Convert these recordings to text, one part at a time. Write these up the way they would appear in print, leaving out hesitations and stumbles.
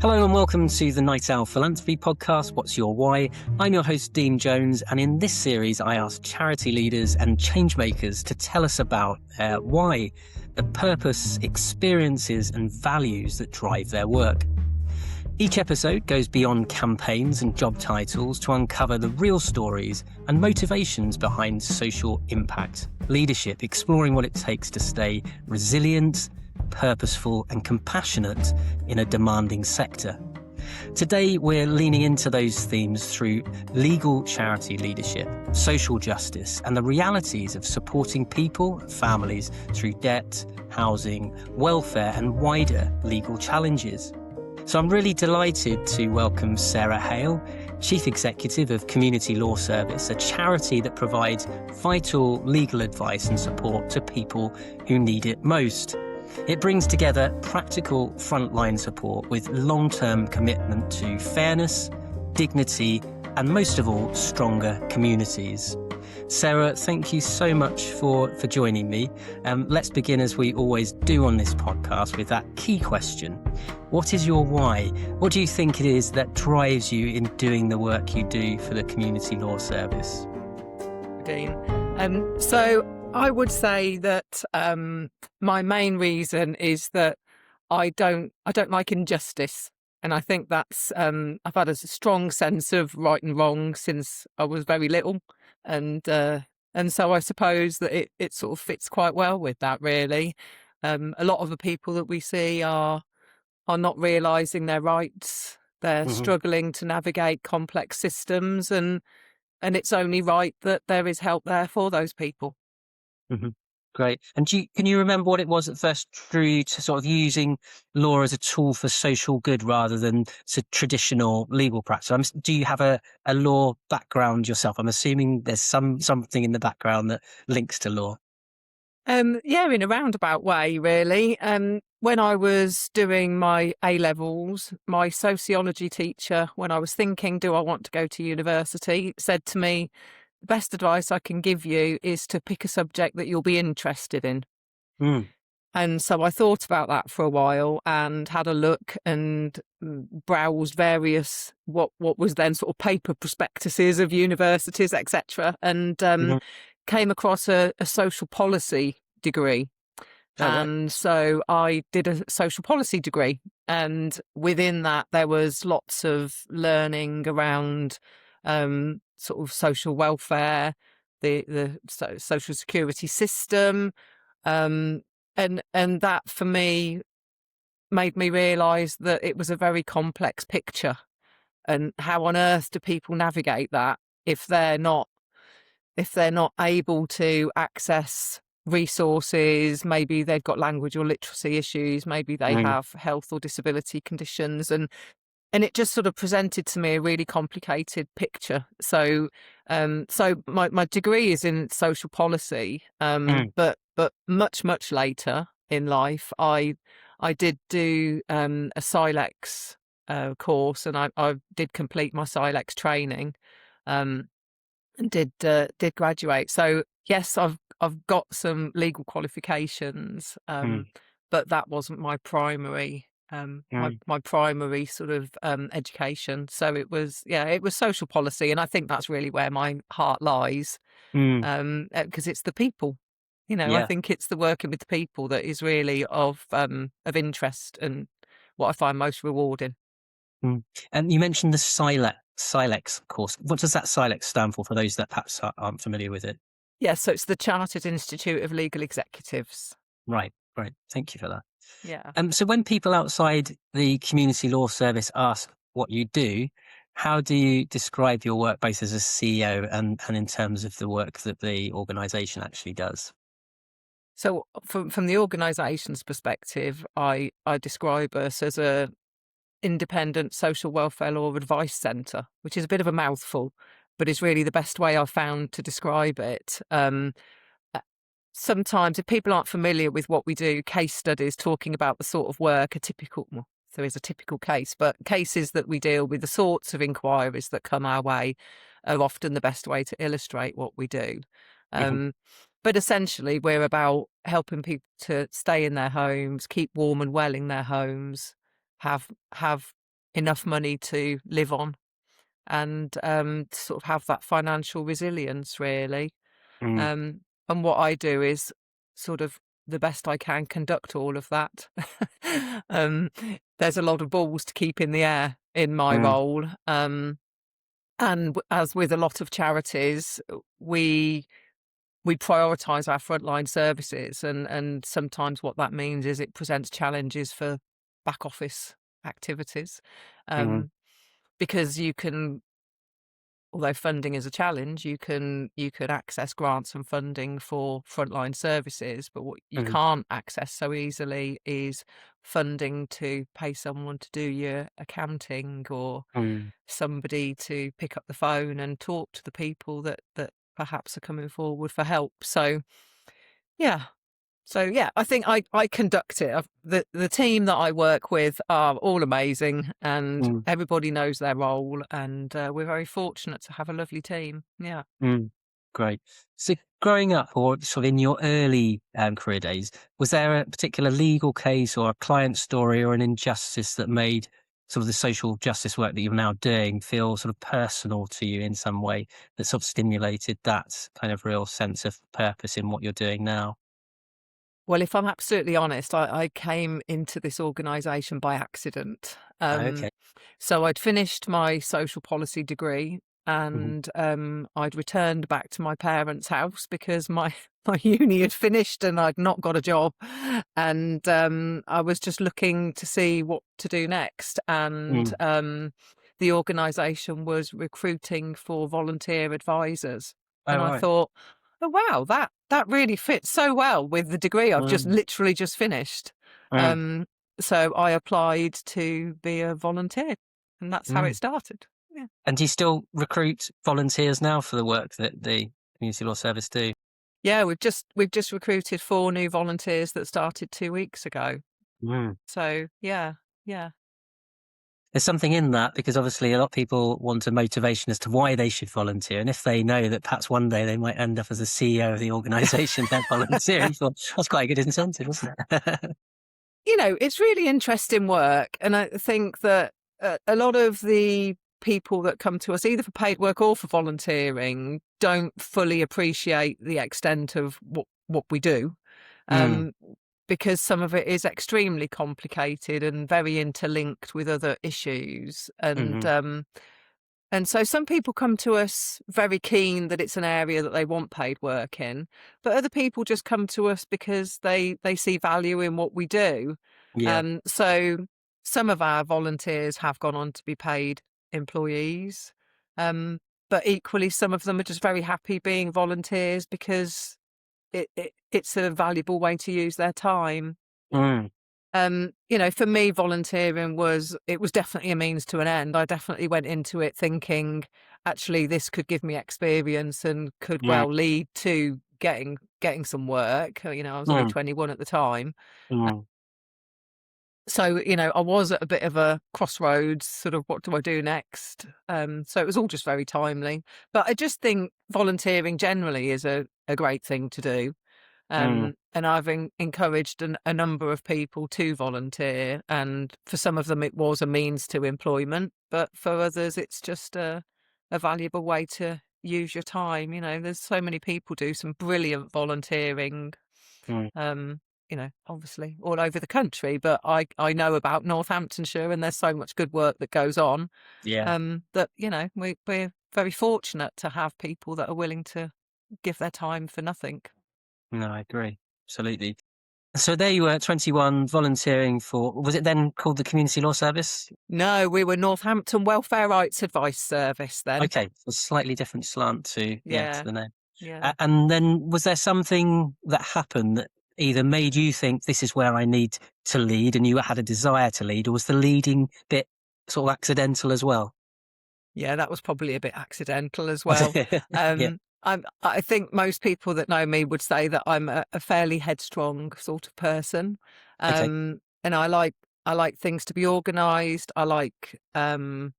Hello and welcome to the Night Owl Philanthropy Podcast, What's Your Why? I'm your host, Dean Jones, and in this series I ask charity leaders and changemakers to tell us about their why, the purpose, experiences and values that drive their work. Each episode goes beyond campaigns and job titles to uncover the real stories and motivations behind social impact leadership, exploring what it takes to stay resilient, purposeful and compassionate in a demanding sector. Today, we're leaning into those themes through legal charity leadership, social justice, and the realities of supporting people and families through debt, housing, welfare, and wider legal challenges. So I'm really delighted to welcome Sarah Hale, Chief Executive of Community Law Service, a charity that provides vital legal advice and support to people who need it most. It brings together practical frontline support with long-term commitment to fairness, dignity, and most of all, stronger communities. Sarah, thank you so much for joining me. Let's begin, as we always do on this podcast, with that key question. What is your why? What do you think it is that drives you in doing the work you do for the Community Law Service? Dean. So I would say that my main reason is that I don't like injustice, and I think that's I've had a strong sense of right and wrong since I was very little, and so I suppose that it sort of fits quite well with that, really. A lot of the people that we see are not realising their rights. They're struggling to navigate complex systems, and it's only right that there is help there for those people. Mm-hmm. Great. And can you remember what it was that first drew you to sort of using law as a tool for social good rather than traditional legal practice? Do you have a law background yourself? I'm assuming there's something in the background that links to law. Yeah, in a roundabout way, really. When I was doing my A-levels, my sociology teacher, when I was thinking, do I want to go to university, said to me, the best advice I can give you is to pick a subject that you'll be interested in. Mm. And so I thought about that for a while and had a look and browsed various what was then sort of paper prospectuses of universities, etc. And came across a social policy degree. And so I did a social policy degree, and within that there was lots of learning around sort of social welfare, the social security system, and that for me made me realise that it was a very complex picture, and how on earth do people navigate that if they're not able to access resources? Maybe they've got language or literacy issues, maybe they have health or disability conditions, and it just sort of presented to me a really complicated picture. So my degree is in social policy, but much later in life I did do a SILEX course, and I did complete my SILEX training, and did graduate. So yes, I've got some legal qualifications, but that wasn't my primary my primary sort of education. So it was social policy, and I think that's really where my heart lies, because it's the people. I think it's the working with the people that is really of interest and what I find most rewarding. And you mentioned the SILEX course. What does that SILEX stand for those that perhaps aren't familiar with it? Yes, so it's the Chartered Institute of Legal Executives. Right. Thank you for that. Yeah. So when people outside the Community Law Service ask what you do, how do you describe your work both as a CEO and in terms of the work that the organisation actually does? So from the organisation's perspective, I describe us as a independent social welfare law advice centre, which is a bit of a mouthful, but is really the best way I've found to describe it. Sometimes, if people aren't familiar with what we do, case studies talking about the sort of work, there is a typical case, but cases that we deal with, the sorts of inquiries that come our way, are often the best way to illustrate what we do. But essentially, we're about helping people to stay in their homes, keep warm and well in their homes, have enough money to live on, and to sort of have that financial resilience, really. Mm, And what I do is sort of the best I can conduct all of that. um, there's a lot of balls to keep in the air in my mm, role. And as with a lot of charities, we prioritise our frontline services, and sometimes what that means is it presents challenges for back office activities, mm, um, because you can, although funding is a challenge, you could access grants and funding for frontline services, but what you mm, can't access so easily is funding to pay someone to do your accounting, or mm, somebody to pick up the phone and talk to the people that perhaps are coming forward for help. Yeah, so I think I conduct it. The team that I work with are all amazing, and mm, everybody knows their role, and we're very fortunate to have a lovely team. Yeah. mm. Great. So growing up, or sort of in your early career days, was there a particular legal case or a client story or an injustice that made sort of the social justice work that you're now doing feel sort of personal to you in some way, that sort of stimulated that kind of real sense of purpose in what you're doing now? Well, if I'm absolutely honest, I came into this organisation by accident. Oh, okay. So I'd finished my social policy degree, Hmm. and I'd returned back to my parents' house because my my uni had finished and I'd not got a job, and I was just looking to see what to do next. And Mm. the organisation was recruiting for volunteer advisors, Oh, and I right. thought, oh wow, that really fits so well with the degree I've just Mm, literally just finished. mm, Um, so I applied to be a volunteer, and that's how it mm. started. Yeah. And do you still recruit volunteers now for the work that the community law service do? Yeah, we've just recruited 4 new volunteers that started 2 weeks ago. Mm. So yeah, yeah. There's something in that, because obviously a lot of people want a motivation as to why they should volunteer. And if they know that perhaps one day they might end up as a CEO of the organisation they're volunteering for, that's quite a good incentive, isn't it? It's really interesting work, and I think that a lot of the people that come to us, either for paid work or for volunteering, don't fully appreciate the extent of what we do, Mm, um, because some of it is extremely complicated and very interlinked with other issues, mhm. and so some people come to us very keen that it's an area that they want paid work in, but other people just come to us because they see value in what we do. Yeah. So some of our volunteers have gone on to be paid employees, but equally some of them are just very happy being volunteers because it's a valuable way to use their time. Mm, For me, volunteering was definitely a means to an end. I definitely went into it thinking, actually, this could give me experience and could mm, well lead to getting some work. I was only mm, 21 at the time. mm, So, I was at a bit of a crossroads, sort of what do I do next? So it was all just very timely. But I just think volunteering generally is a great thing to do. mm, And I've encouraged a number of people to volunteer, and for some of them it was a means to employment, but for others it's just a valuable way to use your time. There's so many people do some brilliant volunteering, mm. obviously all over the country, but I know about Northamptonshire, and there's so much good work that goes on, Yeah. that, we're very fortunate to have people that are willing to give their time for nothing. No, I agree. Absolutely. So there you were at 21 volunteering for, was it then called the Community Law Service? No, we were Northampton Welfare Rights Advice Service then. Okay, a slightly different slant to Yeah, the name. yeah. And then was there something that happened that either made you think this is where I need to lead and you had a desire to lead, or was the leading bit sort of accidental as well? Yeah, that was probably a bit accidental as Was well. it? Yeah. I think most people that know me would say that I'm a fairly headstrong sort of person. Okay. And I like things to be organised. I like to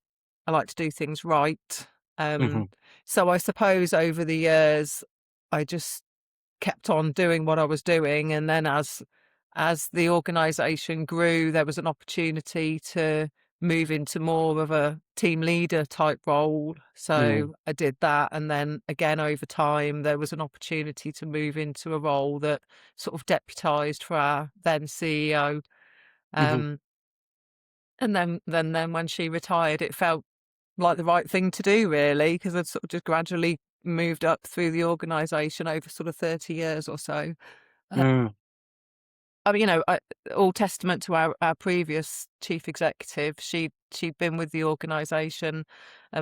do things right. Hmm. So I suppose over the years I just kept on doing what I was doing, and then as the organisation grew, there was an opportunity to move into more of a team leader type role. So I did that. And then again, over time, there was an opportunity to move into a role that sort of deputised for our then CEO. Mhm. And then when she retired, it felt like the right thing to do, really, because I'd sort of just gradually moved up through the organisation over sort of 30 years or so. Uh, Mm. I mean, all testament to our previous chief executive. She'd been with the organisation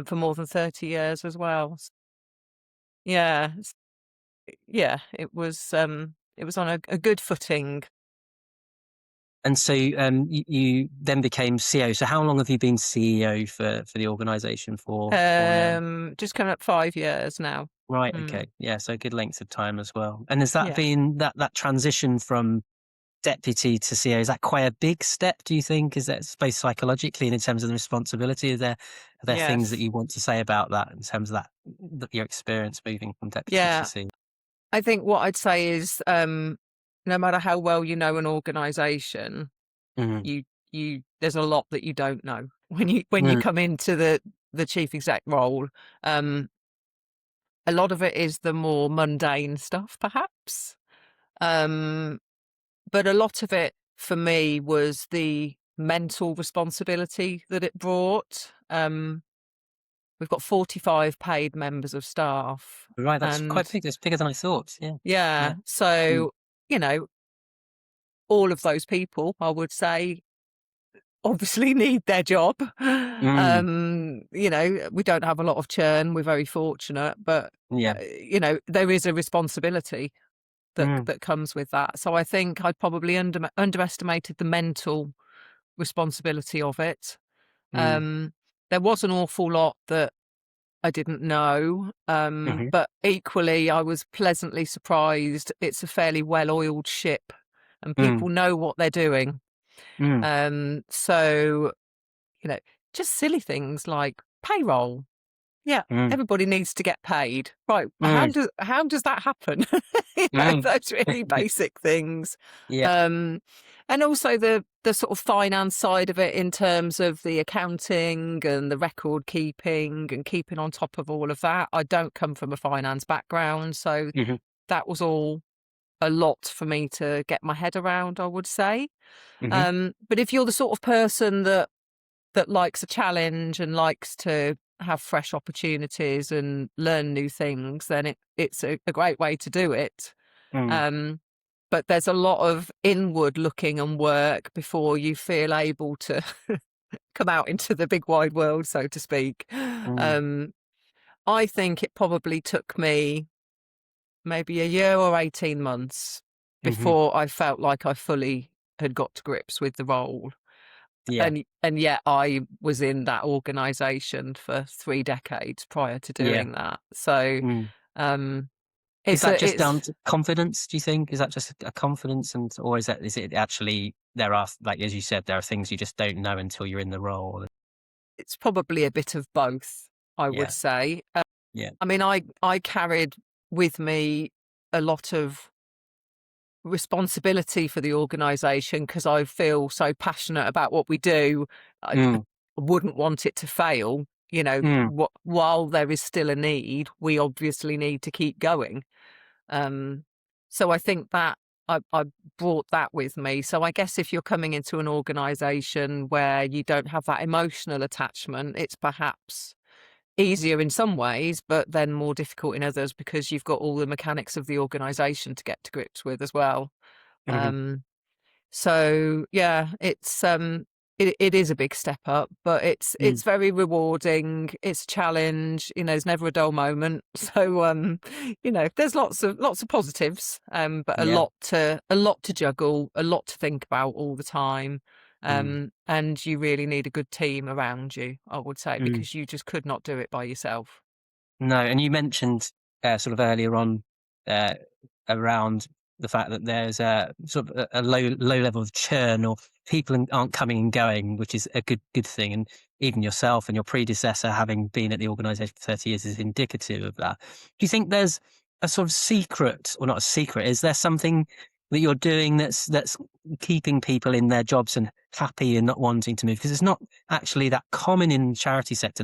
for more than 30 years as well. Yeah, yeah, it was on a good footing. And so you then became CEO. So how long have you been CEO for the organisation for now? Just coming up 5 years now. Right. Mm, Okay. Yeah. So a good length of time as well. And has that yeah. been that transition from deputy to CEO? Is that quite a big step? Do you think? Is that both psychologically and in terms of the responsibility? Are there things that Yes. you want to say about that in terms of your experience moving from deputy to Yeah. CEO? I think what I'd say is, no matter how well you know an organisation, Mm. there's a lot that you don't know when you Mm. come into the chief exec role. A lot of it is the more mundane stuff, perhaps, um, but a lot of it for me was the mental responsibility that it brought. We've got 45 paid members of staff, Right. That's quite and big. That's bigger than I thought. Yeah. yeah, Yeah. Mm. so you know, all of those people, I would say, obviously need their job. Mm. We don't have a lot of churn. We're very fortunate, but Yeah. there is a responsibility Mm. that comes with that. So I think I probably underestimated the mental responsibility of it. Mm. There was an awful lot that I didn't know, Mhm. but equally I was pleasantly surprised. It's a fairly well-oiled ship, and Mm. people know what they're doing. Mm. So, you know, just silly things like payroll. Yeah, Mm. everybody needs to get paid. Right. Mm. How does that happen? Mm. Those really basic things. Yeah. Um, and also the sort of finance side of it in terms of the accounting and the record keeping and keeping on top of all of that. I don't come from a finance background, so Mhm. that was all a lot for me to get my head around, I would say. Mhm. But if you're the sort of person that likes a challenge and likes to have fresh opportunities and learn new things, then it's a great way to do it. Mm. Um, but there's a lot of inward looking and work before you feel able to come out into the big wide world, so to speak. Mm. Um, I think it probably took me maybe a year or 18 months Mhm. before I felt like I fully had got to grips with the role. Yeah. And yet I was in that organisation for 3 decades prior to Yeah. doing that. So, Mm. um, Is that just down it's to confidence, do you think? Is that just a confidence or is it actually there are, like, as you said, there are things you just don't know until you're in the role? it's probably a bit of both, I would Yeah. say. Yeah. I mean, I carried with me a lot of responsibility for the organisation because I feel so passionate about what we do. I Mm. wouldn't want it to fail. Mm. While there is still a need, we obviously need to keep going. Um, so I think that I brought that with me. So I guess if you're coming into an organisation where you don't have that emotional attachment, it's perhaps easier in some ways, but then more difficult in others because you've got all the mechanics of the organisation to get to grips with as well. Mhm. Um, so yeah, it is a big step up, but Mm. it's very rewarding. It's a challenge. There's never a dull moment. So there's lots of positives, but Yeah. a lot to juggle, a lot to think about all the time. Mm. And you really need a good team around you, I would say, Mm. because you just could not do it by yourself. No, and you mentioned sort of earlier on uh, around the fact that there's a sort of a low level of churn or people aren't coming and going, which is a good thing. And even yourself and your predecessor having been at the organisation for 30 years is indicative of that. Do you think there's a sort of secret, or not a secret? Is there something that you're doing that's keeping people in their jobs and happy and not wanting to move? Because it's not actually that common in the charity sector.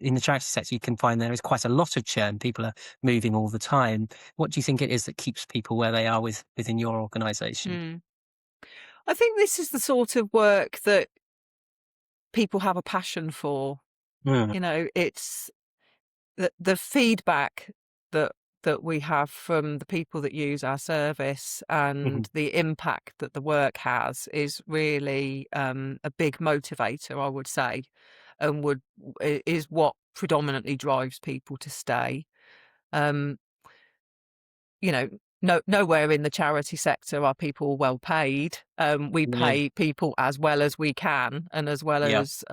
In the charity sector, you can find there is quite a lot of churn. People are moving all the time. What do you think it is that keeps people where they are within your organisation? I think this is the sort of work that people have a passion for. Mm. It's the feedback that we have from the people that use our service Hmm. and the impact that the work has is really a big motivator, I would say, and is what predominantly drives people to stay. Um, nowhere in the charity sector are people well paid. We Yeah. pay people as well as we can and as well Yeah. as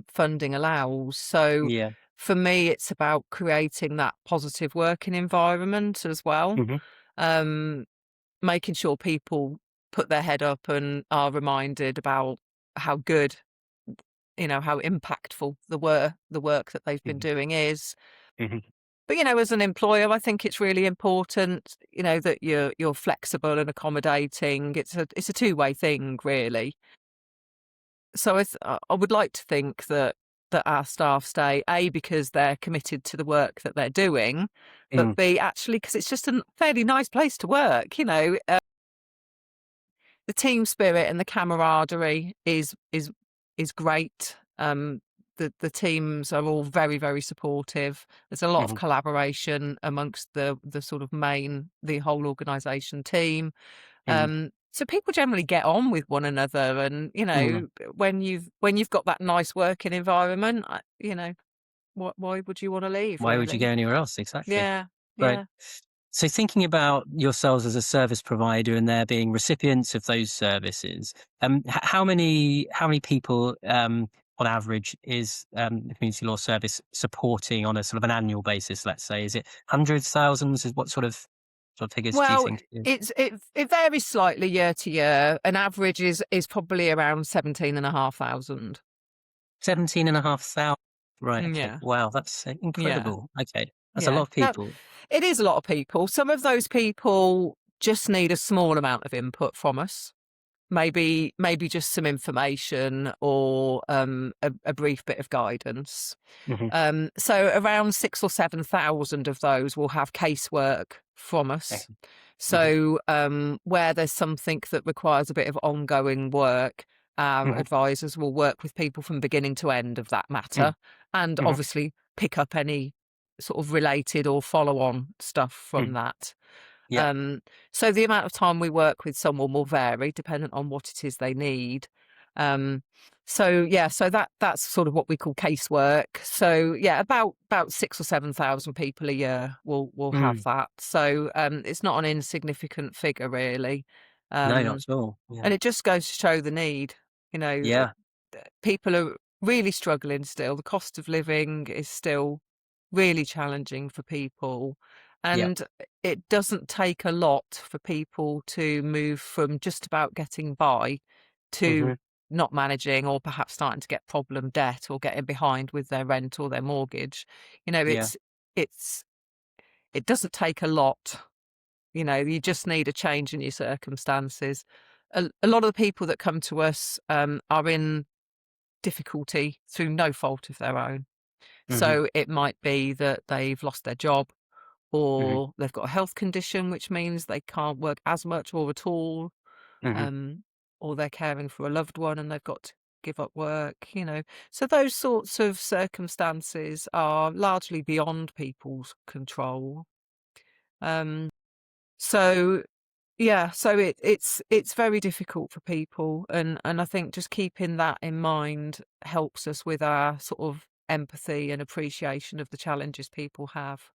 funding allows. So Yeah. for me, it's about creating that positive working environment as well, Hmm. um, making sure people put their head up and are reminded about how good, how impactful the work that they've been Hmm. doing is. Hmm. But as an employer, I think it's really important, that you're flexible and accommodating. It's a two-way thing, really. So I would like to think that our staff stay, A, because they're committed to the work that they're doing, but Mm. B, actually because it's just a fairly nice place to work. The team spirit and the camaraderie is great. The teams are all very, very supportive. There's a lot of Hmm. collaboration amongst the sort of the whole organisation team. Hmm. So people generally get on with one another, and Mm. when you've got that nice working environment, why would you want to leave? Why would you go Really? anywhere else? Exactly. Yeah, Right. yeah. So thinking about yourselves as a service provider and there being recipients of those services, how many people on average is the community law service supporting on a sort of an annual basis? Let's say, is it hundreds, thousands? Is what sort of figures do you Well, think it is? it varies slightly year to year. An average is probably around 17,500. 17,500. Right. Okay. Yeah, Wow. That's yeah, incredible. Okay. That's a lot yeah. of Now, people. it is a lot of people. Some of those people just need a small amount of input from us. Maybe just some information or a brief bit of guidance. Hmm. So around 6 or 7,000 of those will have casework from Okay. us. Hmm. So where there's something that requires a bit of ongoing work, our Hmm. advisors will work with people from beginning to end of that matter, and Hmm. obviously pick up any sort of related or follow-on stuff from Hmm. that. Yeah. Um, so the amount of time we work with someone will vary dependent on what it is they need. Um, so that's sort of what we call casework. So yeah, about 6 or 7,000 people a year will have Mm. that. So it's not an insignificant figure really. No, not Um, at all. Yeah. and it just goes to show the need. You know, Yeah. people are really struggling still. The cost of living is still really challenging for people. Yeah. And it doesn't take a lot for people to move from just about getting by to Hmm. not managing or perhaps starting to get problem debt or getting behind with their rent or their mortgage. You know, Yeah. it's it doesn't take a lot. You just need a change in your circumstances. A lot of the people that come to us are in difficulty through no fault of their own. Hmm. So it might be that they've lost their job Hmm. or they've got a health condition, which means they can't work as much or at all, Hmm. um, or they're caring for a loved one and they've got to give up work. So those sorts of circumstances are largely beyond people's control. Um, so yeah, so it's very difficult for people, and I think just keeping that in mind helps us with our sort of empathy and appreciation of the challenges people have.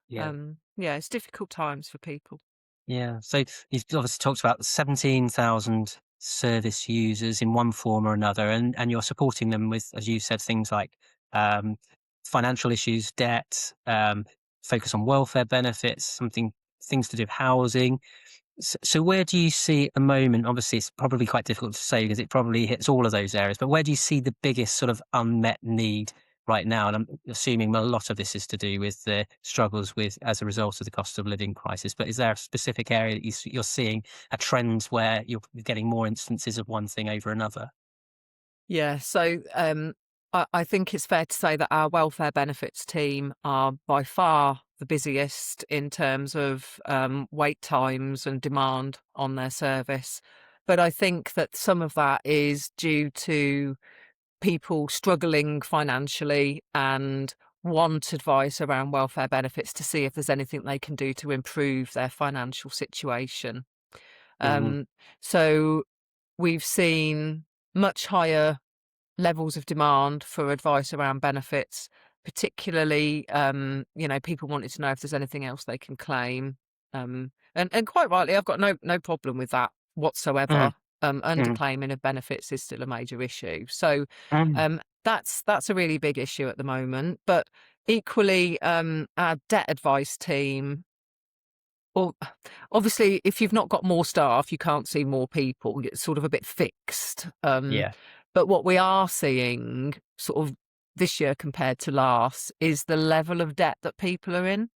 Yeah. Yeah, it's difficult times for people. Yeah. So you've obviously talked about 17,000 service users in one form or another, and you're supporting them with, as you said, things like um, financial issues, debt, focus on welfare benefits, things to do with housing. So where do you see at the moment? Obviously, it's probably quite difficult to say because it probably hits all of those areas. But where do you see the biggest sort of unmet need right now, and I'm assuming a lot of this is to do with the struggles with as a result of the cost of living crisis. But is there a specific area that you're seeing a trend where you're getting more instances of one thing over another? Yeah, so I think it's fair to say that our welfare benefits team are by far the busiest in terms of wait times and demand on their service. But I think that some of that is due to people struggling financially and want advice around welfare benefits to see if there's anything they can do to improve their financial situation. Mm-hmm. Um, so we've seen much higher levels of demand for advice around benefits, particularly, people wanting to know if there's anything else they can claim. And quite rightly, I've got no problem with that whatsoever. Mm-hmm. Underclaiming of benefits is still a major issue. So Mm-hmm. that's a really big issue at the moment. But equally, our debt advice team, well, obviously, if you've not got more staff, you can't see more people. It's sort of a bit fixed. Yeah. But what we are seeing sort of this year compared to last is the level of debt that people are in.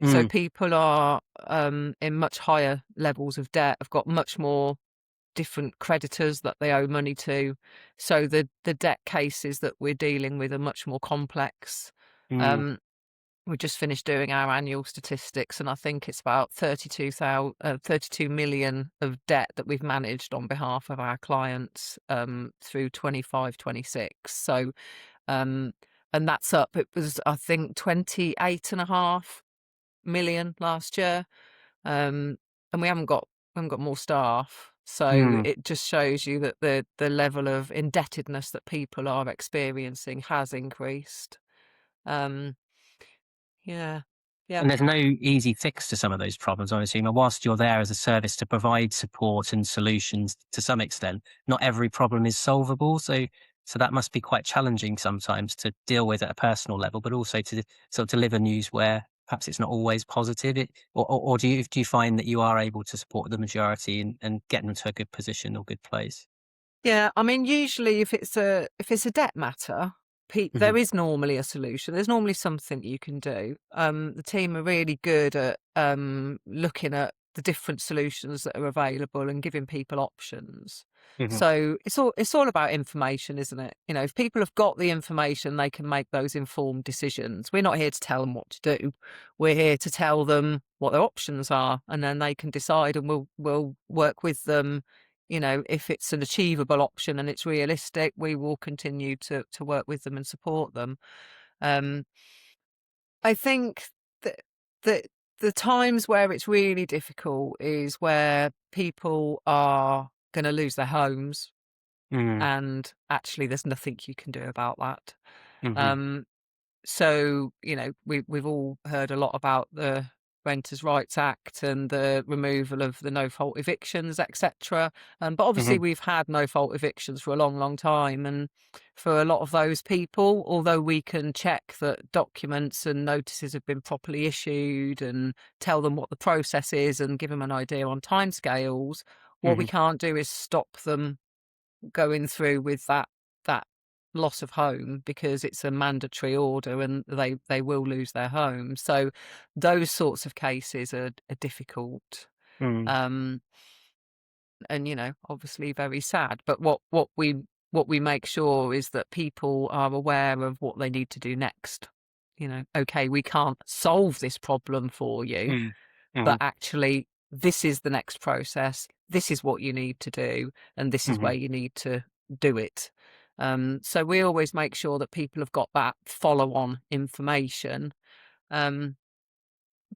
So Mm. people are in much higher levels of debt, have got much more different creditors that they owe money to. So the debt cases that we're dealing with are much more complex. Mm. Um, we just finished doing our annual statistics, and I think it's about 32 million of debt that we've managed on behalf of our clients through 25, 26. So, um, and that's up. It was, I think, 28.5 million last year, and we haven't got more staff. So Mm. it just shows you that the level of indebtedness that people are experiencing has increased. Um, yeah, yeah. And there's no easy fix to some of those problems, I assume. And whilst you're there as a service to provide support and solutions to some extent, not every problem is solvable. So that must be quite challenging sometimes to deal with at a personal level, but also to sort of deliver news where perhaps it's not always positive. Or do you find that you are able to support the majority and get them to a good position or good place? Yeah, I mean, usually if it's a debt matter, Hmm. there is normally a solution. There's normally something you can do. The team are really good at looking at the different solutions that are available and giving people options. Hmm. So it's all about information, isn't it? You know, if people have got the information, they can make those informed decisions. We're not here to tell them what to do. We're here to tell them what their options are, and then they can decide, and we'll work with them. You know, if it's an achievable option and it's realistic, we will continue to work with them and support them. Um, I think that that the times where it's really difficult is where people are going to lose their homes, Mm. and actually, there's nothing you can do about that. Hmm. Um, So, we've all heard a lot about the Renters' Rights Act and the removal of the no-fault evictions, etc. But obviously, Hmm. we've had no-fault evictions for a long, long time. And for a lot of those people, although we can check that documents and notices have been properly issued and tell them what the process is and give them an idea on timescales, what we Hmm. can't do is stop them going through with that loss of home, because it's a mandatory order and they will lose their home. So those sorts of cases are difficult. Mm. Um, and obviously very sad. But what we make sure is that people are aware of what they need to do next. Okay, we can't solve this problem for you, Mm. but Hmm. actually this is the next process. This is what you need to do, and this is Hmm. where you need to do it. So we always make sure that people have got that follow-on information. Um,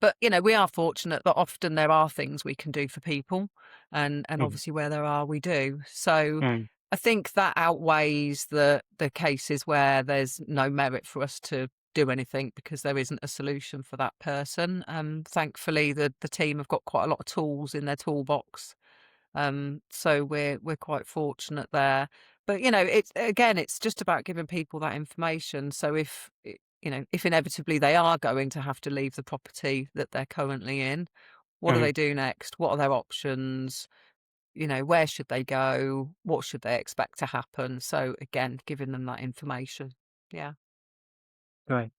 but we are fortunate that often there are things we can do for people, and Hmm. obviously where there are, we do. So Mm. I think that outweighs the cases where there's no merit for us to do anything because there isn't a solution for that person. Thankfully, the team have got quite a lot of tools in their toolbox, so we're quite fortunate there. But it's just about giving people that information. So if inevitably they are going to have to leave the property that they're currently in, what do Mm. they do next? What are their options? Where should they go? What should they expect to happen? So again, giving them that information. Yeah. Right.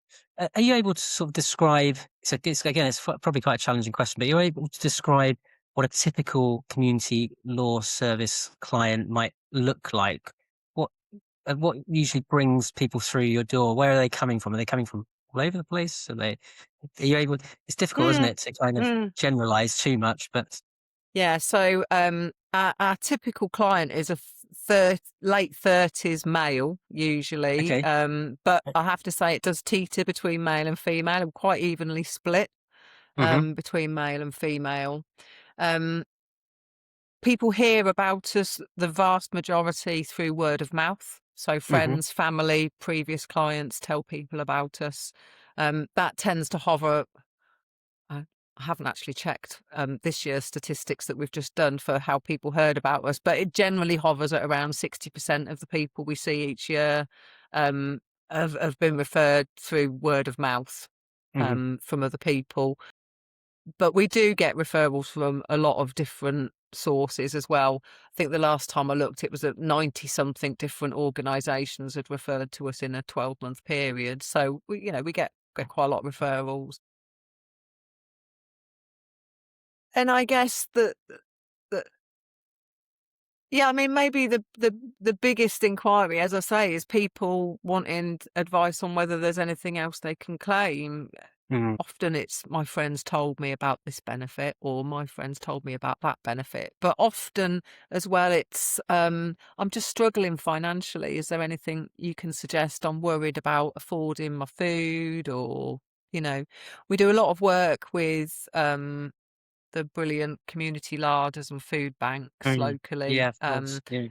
Are you able to sort of describe, so it's probably quite a challenging question, but you're able to describe what a typical community law service client might look like? What what usually brings people through your door? Where are they coming from? Are they coming from all over the place? Are you able, it's difficult, isn't Mm, it, to kind of mm. generalize too much, but Yeah, so our typical client is a late 30s male, usually. okay. But I have to say it does teeter between male and female, and quite evenly split Mm-hmm. between male and female. Um, People hear about us, the vast majority, through word of mouth. So Mm-hmm. friends, family, previous clients tell people about us. That tends to hover. I haven't actually checked this year's statistics that we've just done for how people heard about us, but it generally hovers at around 60% of the people we see each year um, have been referred through word of mouth Mm-hmm. from other people. But we do get referrals from a lot of different sources as well. I think the last time I looked, it was at 90 something different organisations had referred to us in a 12-month period. So we get quite a lot of referrals. And I guess that yeah, I mean, maybe the biggest inquiry, as I say, is people wanting advice on whether there's anything else they can claim. Mm-hmm. Often it's my friends told me about this benefit, or my friends told me about that benefit. But often as well, it's I'm just struggling financially. Is there anything you can suggest? I'm worried about affording my food, or we do a lot of work with the brilliant community larders and food banks Mm-hmm. Yeah, locally. of course. Yeah.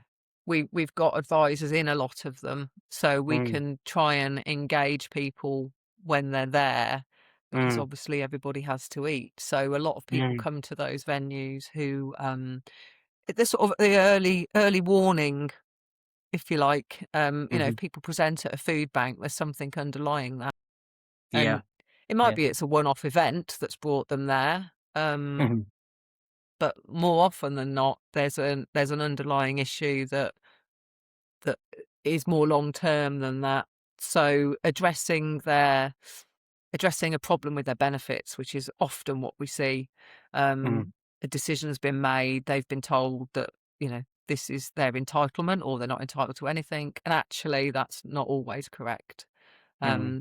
We've got advisors in a lot of them, so we Mm-hmm. can try and engage people when they're there, because obviously everybody has to eat. So a lot of people Mm-hmm. come to those venues who they're sort of the early warning, if you like. Mm-hmm. If people present at a food bank, there's something underlying that, Yeah. and it might Yeah. be it's a one-off event that's brought them there. Mm-hmm. But more often than not, there's an underlying issue that is more long term than that. So addressing a problem with their benefits, which is often what we see. Mm-hmm. A decision has been made. They've been told that this is their entitlement, or they're not entitled to anything, and actually that's not always correct. Mm-hmm.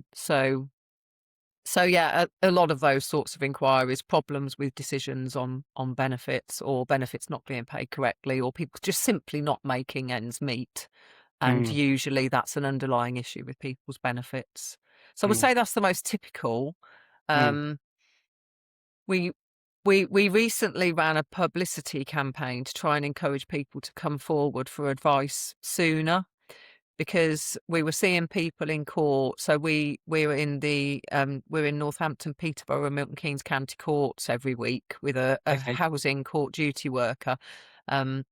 So yeah, a lot of those sorts of inquiries, problems with decisions on benefits, or benefits not being paid correctly, or people just simply not making ends meet. And Mm-hmm. usually that's an underlying issue with people's benefits. So I would Mm-hmm. say that's the most typical. Mm-hmm. Um, we we recently ran a publicity campaign to try and encourage people to come forward for advice sooner, because we were seeing people in court. So we're in Northampton, Peterborough, and Milton Keynes County courts every week with a Okay. housing court duty worker. Um,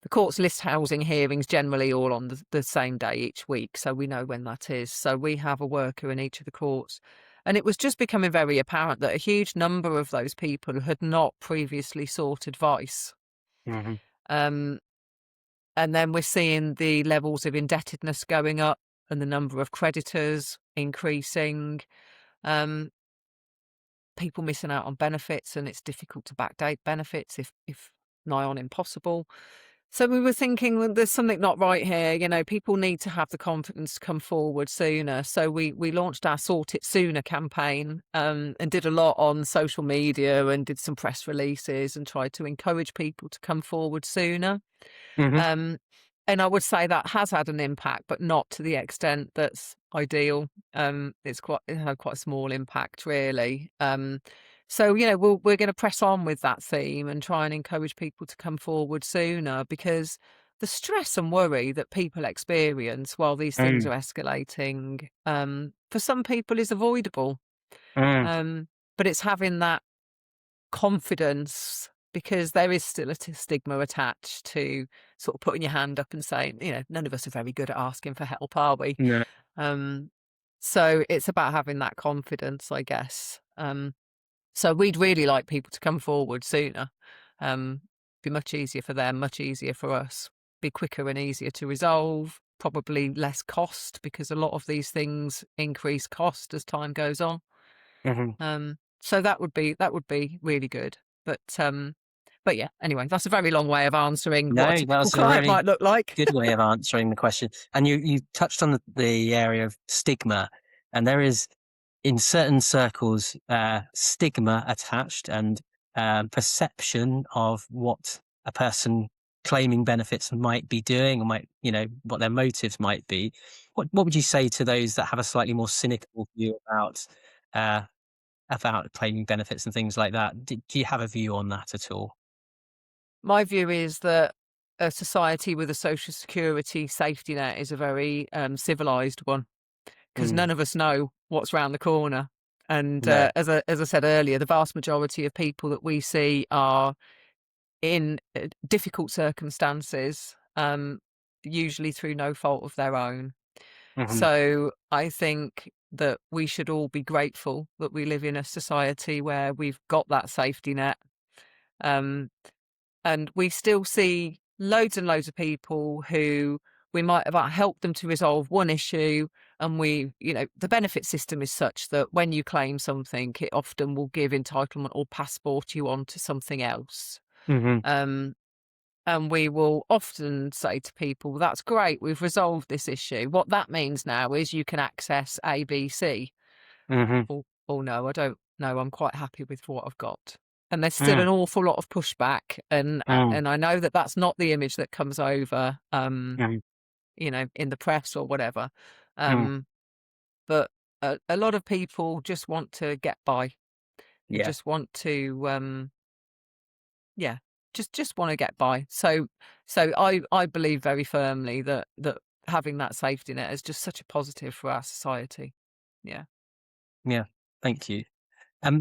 the courts list housing hearings generally all on the same day each week, so we know when that is. So we have a worker in each of the courts. And it was just becoming very apparent that a huge number of those people had not previously sought advice. Mm-hmm. Um, and then we're seeing the levels of indebtedness going up and the number of creditors increasing, um, people missing out on benefits, and it's difficult to backdate benefits if nigh on impossible. So we were thinking, well, there's something not right here. People need to have the confidence to come forward sooner. So we launched our Sort It Sooner campaign, and did a lot on social media and did some press releases and tried to encourage people to come forward sooner. Mm-hmm. Um, and I would say that has had an impact, but not to the extent that's ideal. It had quite a small impact, really. So we're going to press on with that theme and try and encourage people to come forward sooner, because the stress and worry that people experience while these things Mm-hmm. are escalating, for some people is avoidable. Mm-hmm. Um, but it's having that confidence, because there is still a stigma attached to sort of putting your hand up and saying, none of us are very good at asking for help, are we? No. Um, so it's about having that confidence, I guess. So we'd really like people to come forward sooner. Be much easier for them, much easier for us. Be quicker and easier to resolve. probably less cost, because a lot of these things increase cost as time goes on. So that would be really good. But yeah, anyway, that's a very long way of answering what a No, that typical was a client really might look like. good way of answering the question. And you touched on the area of stigma, and there is in certain circles stigma attached and perception of what a person claiming benefits might be doing, or might, what their motives might be. What would you say to those that have a slightly more cynical view uh, about claiming benefits and things like that? Do you have a view on that at all? My view is that a society with a social security safety net is a very civilized one, because Mm, none of us know what's round the corner. And no. as I said earlier, the vast majority of people that we see are in difficult circumstances, usually through no fault of their own. Hmm. So I think that we should all be grateful that we live in a society where we've got that safety net. Um, and we still see loads and loads of people who we might have helped them to resolve one issue. And the benefit system is such that when you claim something, it often will give entitlement or passport you on to something else. Hmm. Um, and we will often say to people, that's great, we've resolved this issue. What that means now is you can access A, B, C. Hmm. Oh no, I don't know. I'm quite happy with what I've got. And there's still Mm, an awful lot of pushback. And mm, I know that that's not the image that comes over, mm, in the press or whatever. mm. Um, but a lot of people just want to get by and Yeah. just want to, yeah, just want to get by. So I believe very firmly that having that safety net is just such a positive for our society. Yeah. Yeah. Thank you.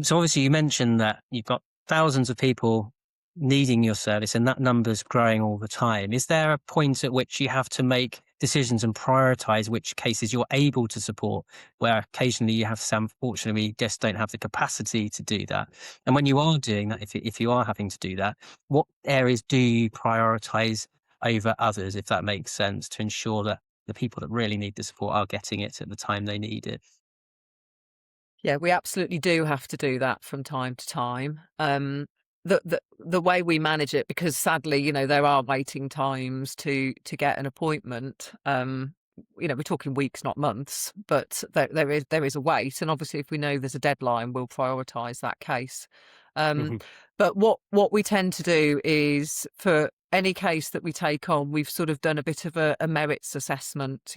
So obviously you mentioned that you've got thousands of people needing your service, and that number's growing all the time. Is there a point at which you have to make decisions and prioritize which cases you're able to support, where occasionally you have to say, unfortunately, we just don't have the capacity to do that? And when you are doing that, if you are having to do that, what areas do you prioritize over others, if that makes sense, to ensure that the people that really need the support are getting it at the time they need it? Yeah, we absolutely do have to do that from time to time. The way we manage it, because sadly, there are waiting times to get an appointment. We're talking weeks, not months, but there is a wait, and obviously, if we know there's a deadline, we'll prioritise that case. Um, Hmm. but what we tend to do is, for any case that we take on, we've sort of done a bit of a merits assessment.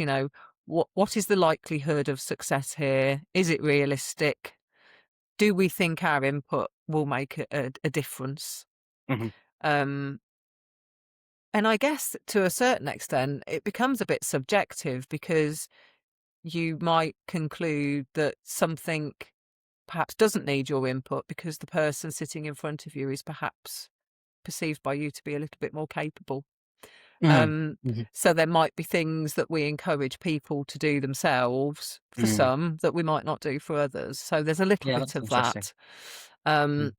What is the likelihood of success here? Is it realistic? Do we think our input will make a difference? Hmm. Um, and I guess to a certain extent, it becomes a bit subjective, because you might conclude that something perhaps doesn't need your input because the person sitting in front of you is perhaps perceived by you to be a little bit more capable. Mm. Um, Mhm. so there might be things that we encourage people to do themselves for Mm. some that we might not do for others. So there's a little Yeah, bit that's of interesting. that. Um, Mm.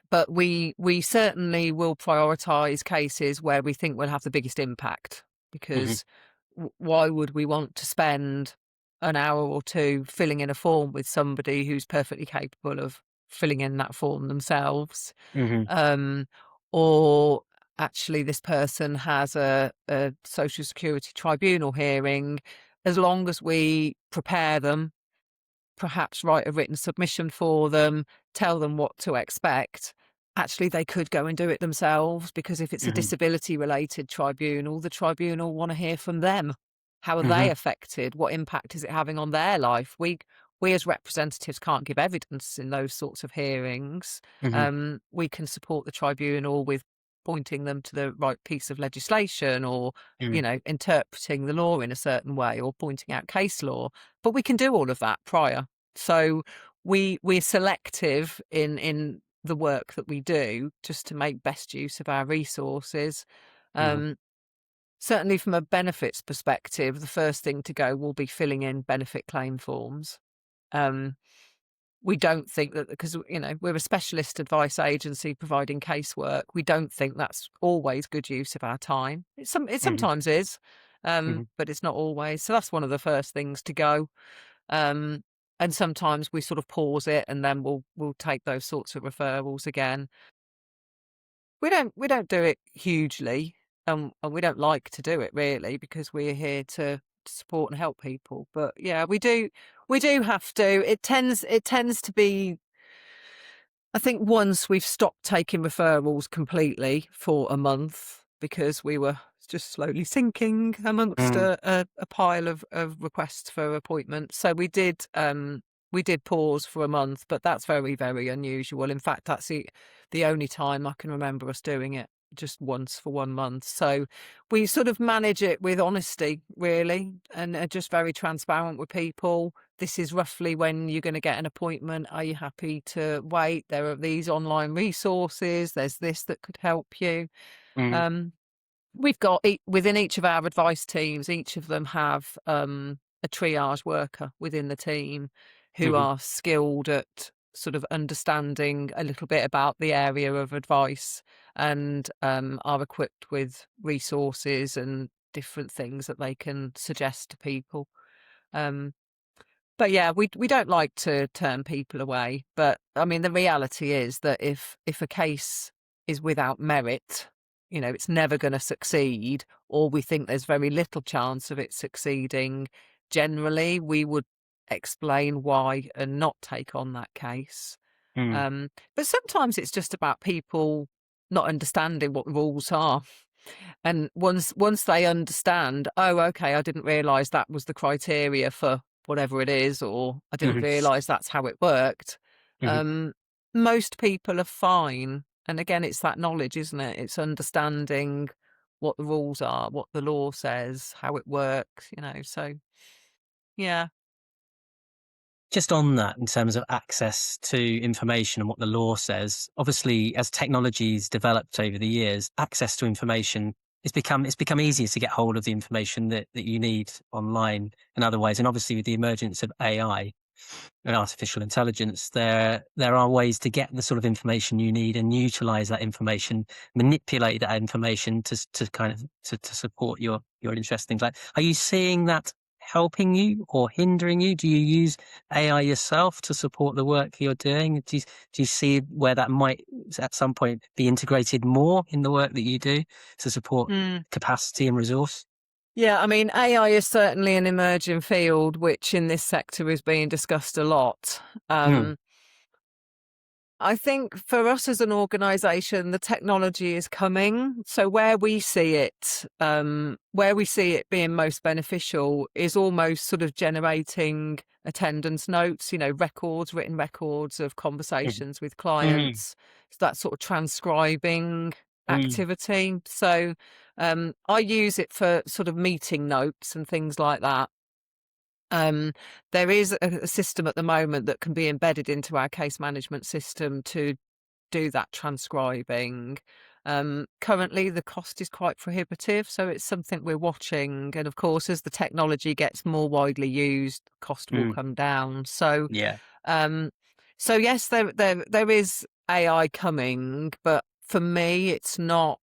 but we certainly will prioritise cases where we think we'll have the biggest impact, Mhm. because why would we want to spend an hour or two filling in a form with somebody who's perfectly capable of filling in that form themselves? Mhm. um, or actually this person has a social security tribunal hearing. As long as we prepare them, perhaps write a written submission for them, tell them what to expect, actually they could go and do it themselves, because if it's a Mhm. disability related tribunal, the tribunal want to hear from them. How are they Mhm. affected? What impact is it having on their life? We as representatives can't give evidence in those sorts of hearings. Mhm. We can support the tribunal with pointing them to the right piece of legislation, or Mm. interpreting the law in a certain way, or pointing out case law. But we can do all of that prior. So we're selective in the work that we do, just to make best use of our resources. Mhm. Um, Certainly from a benefits perspective, the first thing to go will be filling in benefit claim forms. Um, we don't think that, because we're a specialist advice agency providing casework, we don't think that's always good use of our time. It Mhm. sometimes is, but it's not always. So that's one of the first things to go. And sometimes we sort of pause it, and then we'll take those sorts of referrals again. We don't do it hugely, and we don't like to do it really, because we're here to support and help people. But yeah, we do have to. It tends to be, I think, once we've stopped taking referrals completely for a month, because we were just slowly sinking amongst a pile of requests for appointments. So we did pause for a month, but that's very, very unusual. In fact, that's the only time I can remember us doing it, just once for 1 month. So we sort of manage it with honesty, really, and are just very transparent with people. This is roughly when you're going to get an appointment. Are you happy to wait? There are these online resources. There's this that could help you. We've got, within each of our advice teams, each of them have a triage worker within the team who are skilled at sort of understanding a little bit about the area of advice, and are equipped with resources and different things that they can suggest to people. But yeah, we don't like to turn people away. But I mean, the reality is that if a case is without merit, it's never going to succeed, or we think there's very little chance of it succeeding, generally we would explain why and not take on that case. But sometimes it's just about people not understanding what the rules are. And once they understand, oh, okay, I didn't realise that was the criteria for whatever it is, or I didn't realise that's how it worked. Most people are fine. And again, it's that knowledge, isn't it? It's understanding what the rules are, what the law says, how it works, so yeah. Just on that, in terms of access to information and what the law says, obviously, as technology's developed over the years, access to information it's become easier to get hold of the information that you need online and otherwise. And obviously, with the emergence of AI and artificial intelligence, there are ways to get the sort of information you need and utilize that information, manipulate that information to support your interests. Things like, are you seeing that helping you or hindering you? Do you use AI yourself to support the work you're doing? Do you see where that might at some point be integrated more in the work that you do to support capacity and resource? Yeah, I mean, AI is certainly an emerging field, which in this sector is being discussed a lot. I think for us as an organisation, the technology is coming. So where we see it being most beneficial is almost sort of generating attendance notes, written records of conversations with clients. So that sort of transcribing activity. So I use it for sort of meeting notes and things like that. There is a system at the moment that can be embedded into our case management system to do that transcribing. Currently, the cost is quite prohibitive, so it's something we're watching. And of course, as the technology gets more widely used, cost will come down. So, yeah. So yes, there is AI coming, but for me, it's not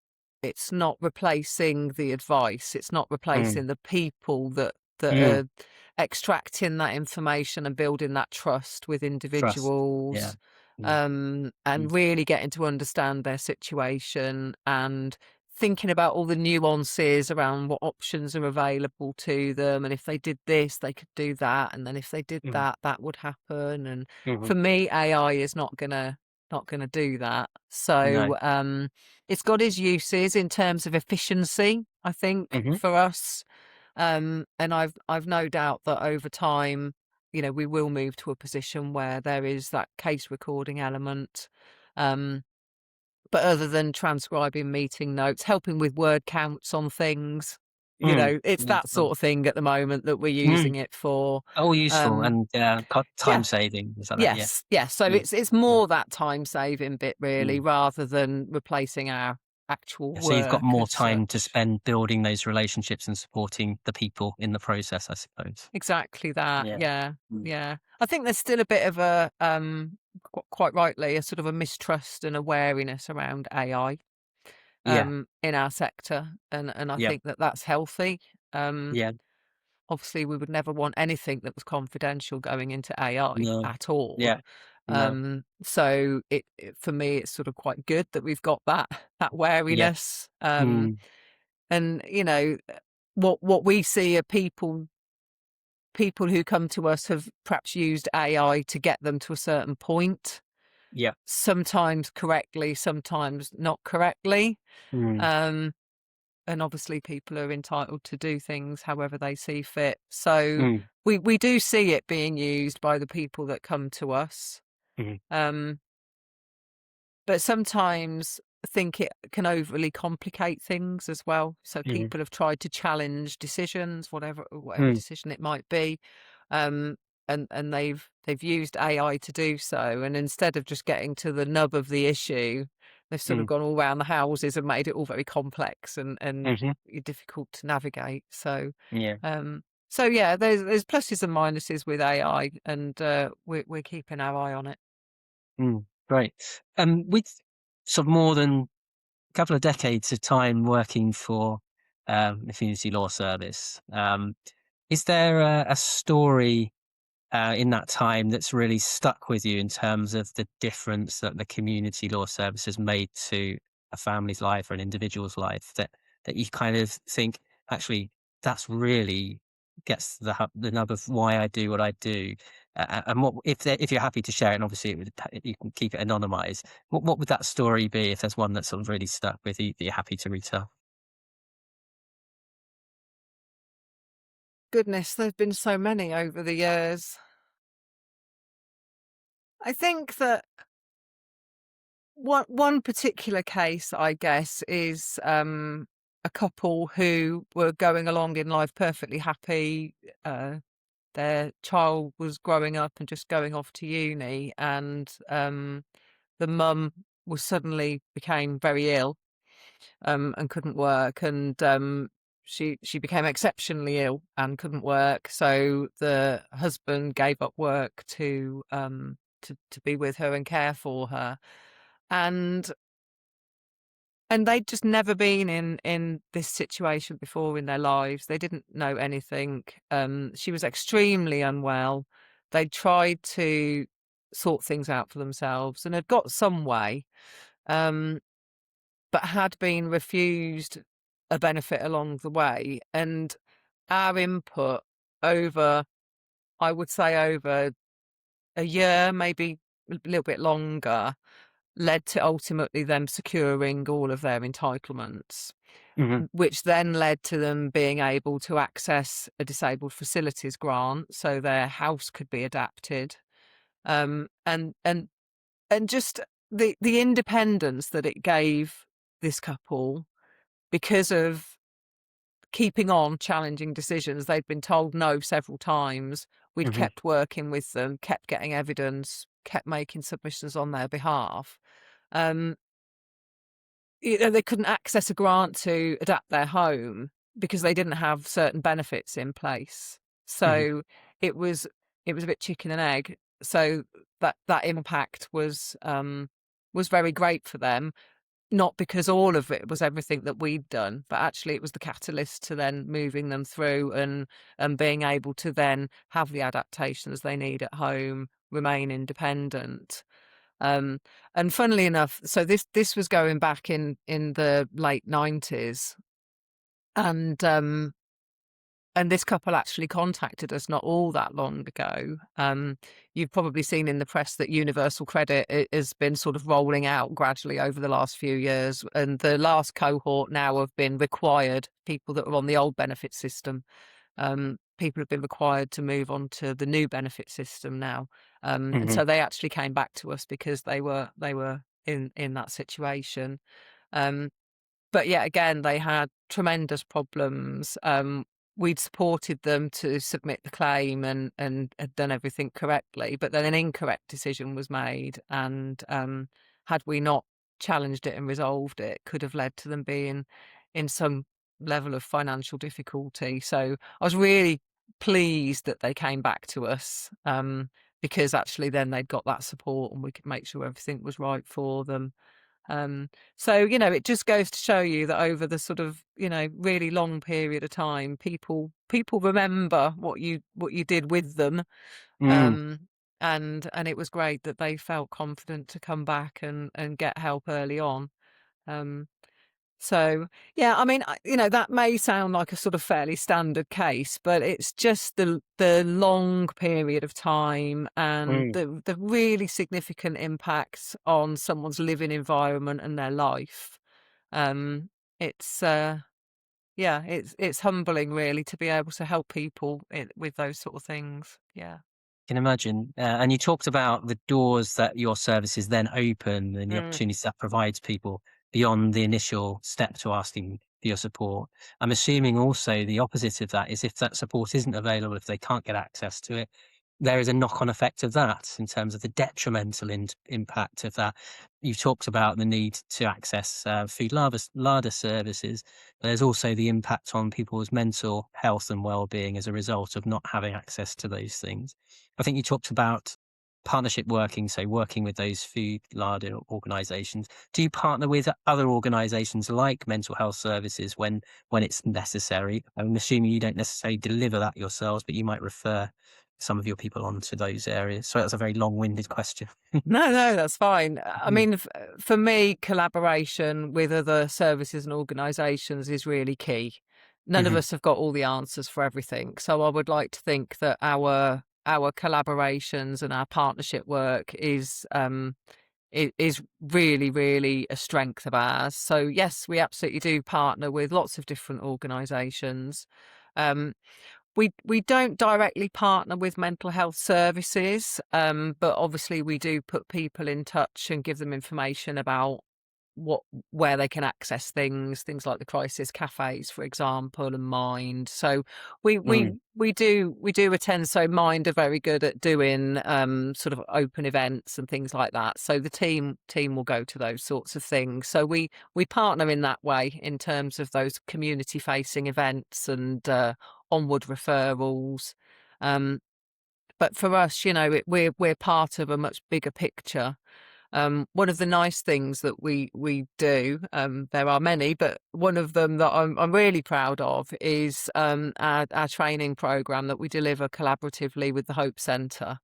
replacing the advice. It's not replacing the people that are extracting that information and building that trust with individuals. And really getting to understand their situation and thinking about all the nuances around what options are available to them. And if they did this, they could do that. And then if they did that, that would happen. And for me, AI is not gonna do that. So it's got its uses in terms of efficiency, I think, for us. And I've no doubt that over time, we will move to a position where there is that case recording element. But other than transcribing meeting notes, helping with word counts on things, it's that sort of thing at the moment that we're using it for. Oh, useful and time saving. Yes. So it's more that time saving bit really, rather than replacing our actual work. So you've got more time to spend building those relationships and supporting the people in the process, I suppose. Exactly that. Yeah. I think there's still a bit of a quite rightly a sort of a mistrust and a wariness around AI in our sector, and I think that that's healthy. Yeah. Obviously, we would never want anything that was confidential going into AI No. at all. Yeah. No. So for me, it's sort of quite good that we've got that Yeah. wariness. Mm. And what we see are people who come to us have perhaps used AI to get them to a certain point, Yeah. sometimes correctly, sometimes not correctly. Mm. Um, and obviously people are entitled to do things however they see fit. So Mm. we do see it being used by the people that come to us. Mm. Um, but sometimes I think it can overly complicate things as well. So Mm. people have tried to challenge decisions, whatever Mm. decision it might be, um, and they've used AI to do so. And instead of just getting to the nub of the issue, they've sort of Mm. gone all around the houses and made it all very complex and Mhm. difficult to navigate. Yeah. So yeah, there's pluses and minuses with AI, and we're keeping our eye on it. Mm. Great. With sort of more than a couple of decades of time working for the Community Law Service, is there a story in that time that's really stuck with you in terms of the difference that the Community Law Service has made to a family's life or an individual's life, that you kind of think, actually, that's really gets the nub of why I do what I do? And what if you're happy to share it, and obviously you can keep it anonymized, what would that story be if there's one that's sort of really stuck with you that you're happy to retell? Goodness, there've been so many over the years. I think that one particular case, I guess, is a couple who were going along in life perfectly happy. Their child was growing up and just going off to uni, and the mum was suddenly became very ill, and couldn't work, and she became exceptionally ill and couldn't work. So the husband gave up work to be with her and care for her, and they'd just never been in this situation before in their lives. They didn't know anything. She was extremely unwell. They tried to sort things out for themselves and had got some way, um, but had been refused a benefit along the way. And our input over, I would say, over a year, maybe a little bit longer, led to ultimately them securing all of their entitlements, Hmm. which then led to them being able to access a disabled facilities grant so their house could be adapted. And just the independence that it gave this couple because of keeping on challenging decisions. They'd been told no several times. We'd Hmm. kept working with them, kept getting evidence, kept making submissions on their behalf. Um, they couldn't access a grant to adapt their home because they didn't have certain benefits in place. Hmm. So it was a bit chicken and egg. So that impact was very great for them, not because all of it was everything that we'd done, but actually it was the catalyst to then moving them through and being able to then have the adaptations they need at home, remain independent. Um, and funnily enough, so this was going back in the late 90s, and this couple actually contacted us not all that long ago. You've probably seen in the press that universal credit has been sort of rolling out gradually over the last few years. And the last cohort now have been required, people that were on the old benefit system. People have been required to move on to the new benefit system now. And Hmm. so they actually came back to us because they were in that situation. Um, but yet again, they had tremendous problems. We'd supported them to submit the claim and had done everything correctly, but then an incorrect decision was made, and had we not challenged it and resolved it, could have led to them being in some level of financial difficulty. So I was really pleased that they came back to us, because actually then they'd got that support and we could make sure everything was right for them. So, it just goes to show you that over the sort of, really long period of time, people remember what you did with them. Mm. And it was great that they felt confident to come back and get help early on. Um, so, yeah, I mean, that may sound like a sort of fairly standard case, but it's just the long period of time and Mm. the really significant impacts on someone's living environment and their life. Um, it's yeah, it's humbling really to be able to help people with those sort of things. Yeah. Can imagine. And you talked about the doors that your services then open and the Mm. opportunities that provides people beyond the initial step to asking for your support. I'm assuming also the opposite of that is if that support isn't available, if they can't get access to it, there is a knock-on effect of that in terms of the detrimental impact of that. You've talked about the need to access food larder services. There's also the impact on people's mental health and well-being as a result of not having access to those things. I think you talked about partnership working, so working with those food larder organisations. Do you partner with other organisations like mental health services when it's necessary? I'm assuming you don't necessarily deliver that yourselves, but you might refer some of your people onto those areas. So that's a very long-winded question. No, that's fine. I Mm. mean, for me, collaboration with other services and organisations is really key. None of Mhm. us have got all the answers for everything, so I would like to think that our collaborations and our partnership work is really, really a strength of ours. So yes, we absolutely do partner with lots of different organisations. Um, we don't directly partner with mental health services, but obviously we do put people in touch and give them information about where they can access things like the crisis cafes, for example, and Mind. So we we Mm. we do attend. So Mind are very good at doing sort of open events and things like that. So the team will go to those sorts of things. So we partner in that way in terms of those community facing events and onward referrals. Um, but for us, we're part of a much bigger picture. One of the nice things that we do, there are many, but one of them that I'm really proud of is our training program that we deliver collaboratively with the Hope Centre.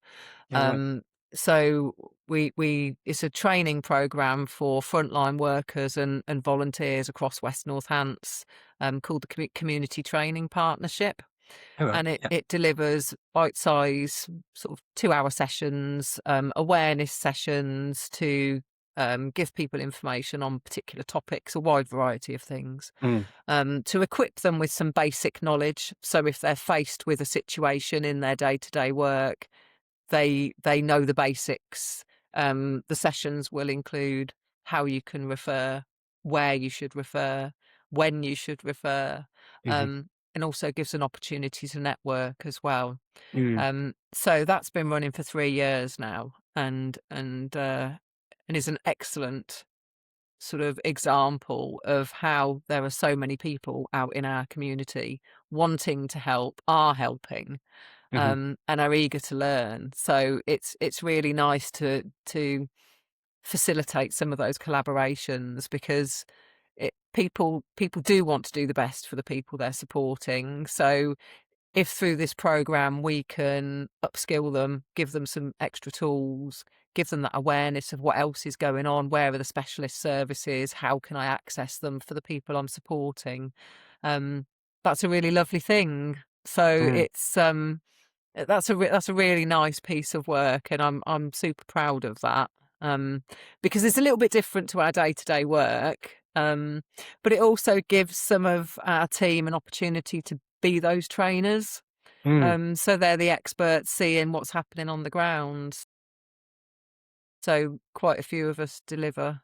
You're right. Um, so we it's a training program for frontline workers and volunteers across West Northants, called the Community Training Partnership. All right. And Yeah. it delivers bite-size sort of 2-hour sessions, awareness sessions to give people information on particular topics, a wide variety of things, Mm. to equip them with some basic knowledge. So if they're faced with a situation in their day-to-day work, they know the basics. The sessions will include how you can refer, where you should refer, when you should refer, Mhm. and also gives an opportunity to network as well. Mm. So that's been running for 3 years now, and is an excellent sort of example of how there are so many people out in our community wanting to help, are helping, Mhm. and are eager to learn. So it's really nice to facilitate some of those collaborations because people do want to do the best for the people they're supporting. So if through this program we can upskill them, give them some extra tools, give them that awareness of what else is going on, where are the specialist services, how can I access them for the people I'm supporting, um, that's a really lovely thing. So Mm. it's that's a really nice piece of work, and I'm super proud of that, because it's a little bit different to our day-to-day work, but it also gives some of our team an opportunity to be those trainers. Mm. So they're the experts seeing what's happening on the ground. So quite a few of us deliver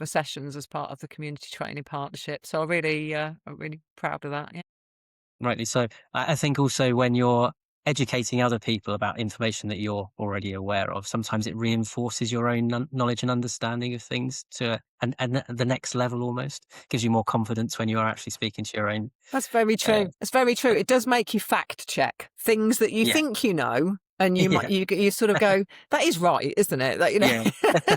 sessions as part of the community training partnership. So I'm really proud of that. Yeah. Rightly so. I think also when you're educating other people about information that you're already aware of, sometimes it reinforces your own knowledge and understanding of things to and the next level almost. Gives you more confidence when you are actually speaking to your own. That's very Uh, true. It's very true. uh, It does make you fact check things that you yeah. think you know. And you might you sort of go, that is right, isn't it? That, you know, Yeah.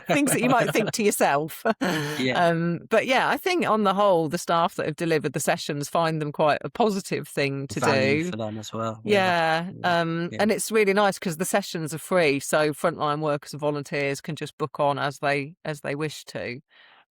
things that you might think to yourself. Yeah. But yeah, I think on the whole, the staff that have delivered the sessions find them quite a positive thing to Value do. for them as well. Yeah. Yeah. And it's really nice because the sessions are free, so frontline workers and volunteers can just book on as they wish to.